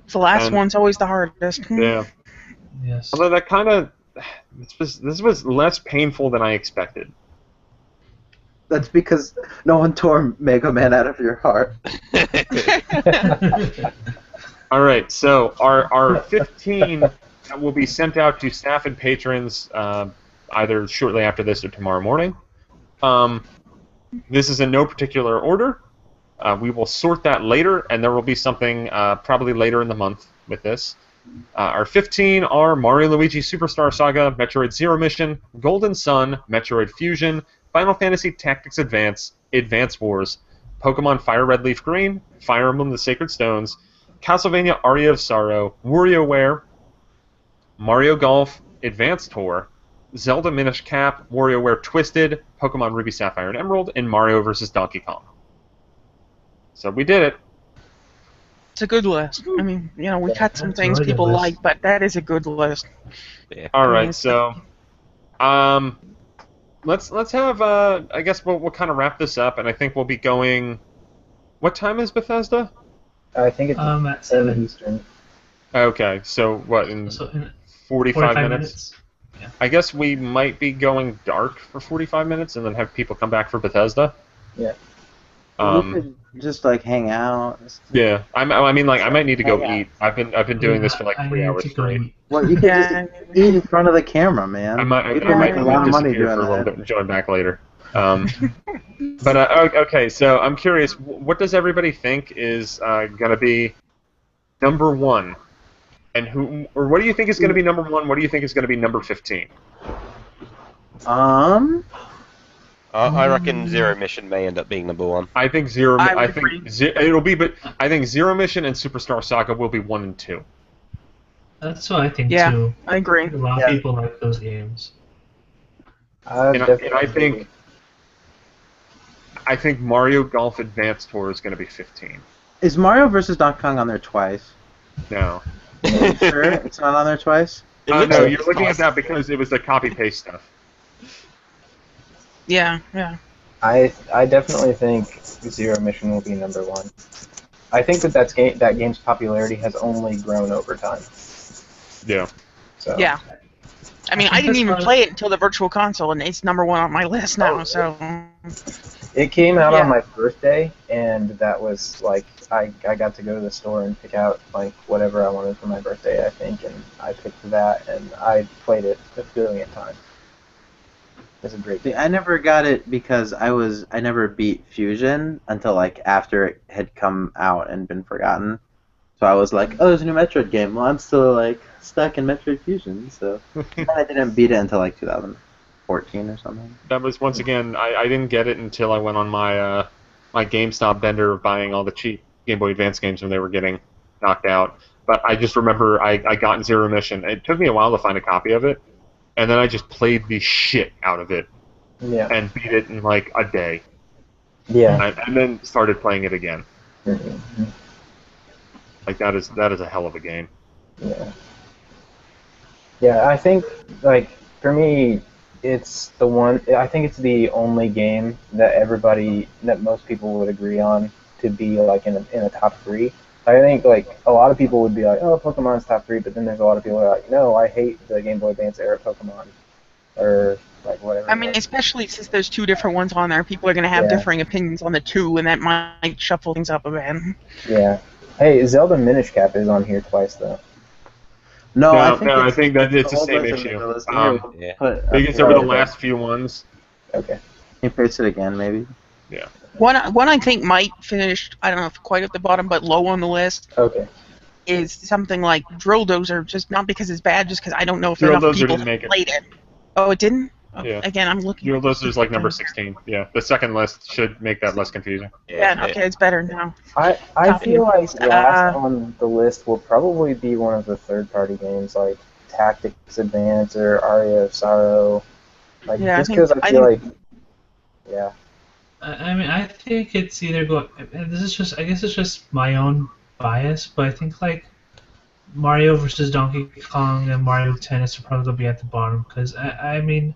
The last one's always the hardest. Yeah. Yes. Although that kind of this was less painful than I expected. That's because no one tore Mega Man out of your heart. All right, so our 15 will be sent out to staff and patrons either shortly after this or tomorrow morning. This is in no particular order. We will sort that later, and there will be something probably later in the month with this. Our 15 are Mario Luigi Superstar Saga, Metroid Zero Mission, Golden Sun, Metroid Fusion, Final Fantasy Tactics Advance, Advance Wars, Pokemon Fire Red Leaf Green, Fire Emblem The Sacred Stones, Castlevania Aria of Sorrow, WarioWare, Mario Golf, Advance Tour, Zelda Minish Cap, WarioWare Twisted, Pokemon Ruby Sapphire and Emerald, and Mario vs. Donkey Kong. So we did it. It's a good list. I mean, you know, we cut some That's a things really good people list. like, but that is a good list. All mean, right, it's- so let's have I guess we'll kind of wrap this up, and I think we'll be going. What time is Bethesda? I think it's At 7 7. Eastern. Okay, so what in So in 45 minutes? minutes. I guess we might be going dark for 45 minutes, and then have people come back for Bethesda. Yeah. We could just like hang out. Yeah, I mean, like, I might need to go Yeah. eat. I've been doing this for like I 3 need hours to go straight. eat. Well, you could just eat in front of the camera, man. I might People make a lot of money disappear doing for a little that. bit and join back later. But okay, so I'm curious, what does everybody think is gonna be number 1, and or what do you think is gonna be number 1? What do you think is gonna be number 15? I reckon Zero Mission may end up being number 1. I think Zero. I would I think agree. it'll be, but I think Zero Mission and Superstar Saga will be 1 and 2. That's what I think Yeah. too. I agree. A lot of people like those games. And I think Mario Golf Advance Tour is going to be 15. Is Mario vs. Donkey Kong on there twice? No. Sure, it's not on there twice. No, you're looking at that because it was the copy paste stuff. Yeah. I definitely think Zero Mission will be number 1. I think that game's popularity has only grown over time. Yeah. So Yeah. I mean, I didn't even play it until the Virtual Console, and it's number 1 on my list now. So it came out Yeah. on my birthday, and that was like I got to go to the store and pick out like whatever I wanted for my birthday, I think, and I picked that, and I played it a billion times. It's a great See, game. I never got it because I never beat Fusion until like after it had come out and been forgotten. So I was like, oh, there's a new Metroid game. Well, I'm still like stuck in Metroid Fusion, so and I didn't beat it until like 2014 or something. That was, once again, I didn't get it until I went on my my GameStop bender of buying all the cheap Game Boy Advance games when they were getting knocked out. But I just remember I got in Zero Mission. It took me a while to find a copy of it, and then I just played the shit out of it Yeah. and beat it in like a day. Yeah. And then started playing it again. Mhm. Like, that is a hell of a game. Yeah. Yeah, I think, like, for me, it's the one, I think it's the only game that most people would agree on to be, like, in a top 3. I think, like, a lot of people would be like, oh, Pokemon's top 3, but then there's a lot of people who are like, no, I hate the Game Boy Advance era Pokemon, or, like, whatever. I mean, especially since there's 2 different ones on there, people are going to have Yeah. differing opinions on the 2, and that might shuffle things up a bit. Yeah. Hey, Zelda Minish Cap is on here twice, though. No, No, I I think that it's the old same version issue. of the list. Yeah. Because they were the last few ones. Okay. Can you paste it again, maybe? One I think might finish, I don't know if quite at the bottom, but low on the list, Okay. is something like Drill Dozer, just not because it's bad, just because I don't know if Drill enough Dozer people didn't make it. played it. Oh, it didn't? Oh, Yeah. Again, I'm looking. Your list is like number 16. Yeah, the second list should make that less confusing. Yeah, okay, it's better now. I Copy feel like paste. last on the list will probably be one of the third-party games like Tactics Advance or Aria of Sorrow. Like, Yeah, just I because think- I I feel like, yeah, I mean, I think it's either go. And this is just, I guess it's just my own bias, but I think like Mario versus Donkey Kong and Mario Tennis are probably gonna be at the bottom because I mean,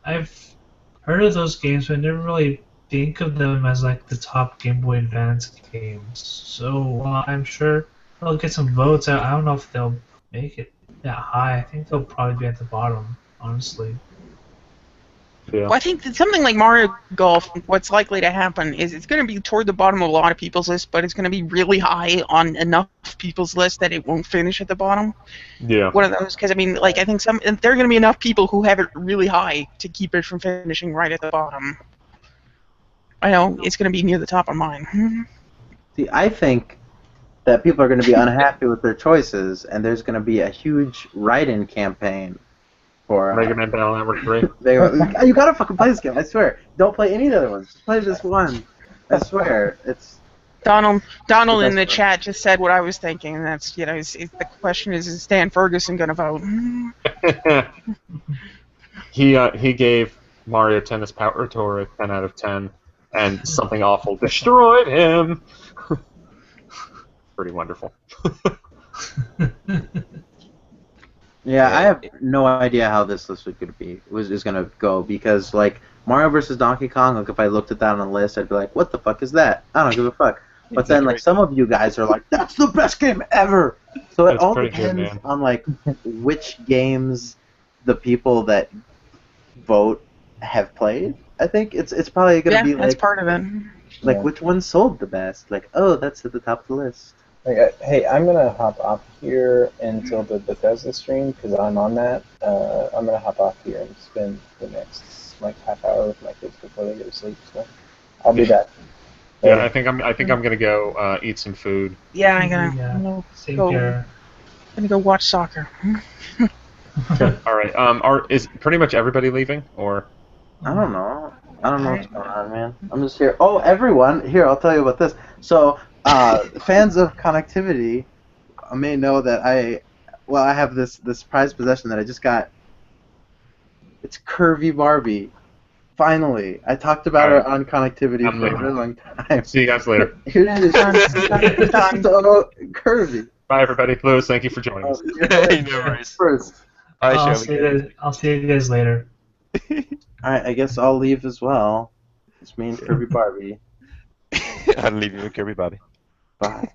I've heard of those games, but I never really think of them as like the top Game Boy Advance games. So while I'm sure they'll get some votes, I don't know if they'll make it that high. I think they'll probably be at the bottom, honestly. Yeah. Well, I think that something like Mario Golf, what's likely to happen is it's going to be toward the bottom of a lot of people's lists, but it's going to be really high on enough people's lists that it won't finish at the bottom. Yeah. One of those, because I mean, like I think there are going to be enough people who have it really high to keep it from finishing right at the bottom. I know it's going to be near the top of mine. See, I think that people are going to be unhappy with their choices, and there's going to be a huge write-in campaign for Mega Man Battle Network 3. You gotta fucking play this game. I swear. Don't play any of the other ones. Just play this one. I swear. It's Donald the in the best one. chat just said what I was thinking, and that's the question is Stan Ferguson going to vote? He gave Mario Tennis Power Tour a 10 out of 10, and something awful destroyed him. pretty wonderful. Yeah, I have no idea how this list is gonna go because like Mario vs. Donkey Kong, like if I looked at that on the list, I'd be like, what the fuck is that? I don't give a fuck. But then like some of you guys are like, that's the best game ever. So it That's all pretty good, depends man. on like which games the people that vote have played. I think it's probably gonna be that's like part of it. like Yeah. which one sold the best. Like, oh, that's at the top of the list. Like, hey, I'm gonna hop off here until the Bethesda stream because I'm on that. I'm gonna hop off here and spend the next like half hour with my kids before they go to sleep. So I'll be back. Yeah, I think I'm gonna go eat some food. Yeah, I'm Yeah, gonna same go. here. Gonna go watch soccer. All right. Is pretty much everybody leaving, or? I don't know. I don't know what's going on, man. I'm just here. Oh, everyone! Here, I'll tell you about this. So, fans of connectivity may know that I have this prized possession that I just got. It's Curvy Barbie. Finally, I talked about her on connectivity I'm for a leaving. really long time. See you guys later. Here it is. So curvy. Bye, everybody. Lewis, thank you for joining us. Hey, no worries. First. Hi, I'll Shelby. see you guys later. Alright, I guess I'll leave as well. It's me and Curvy Barbie. I'll leave you with Kirby Bobby. Bye.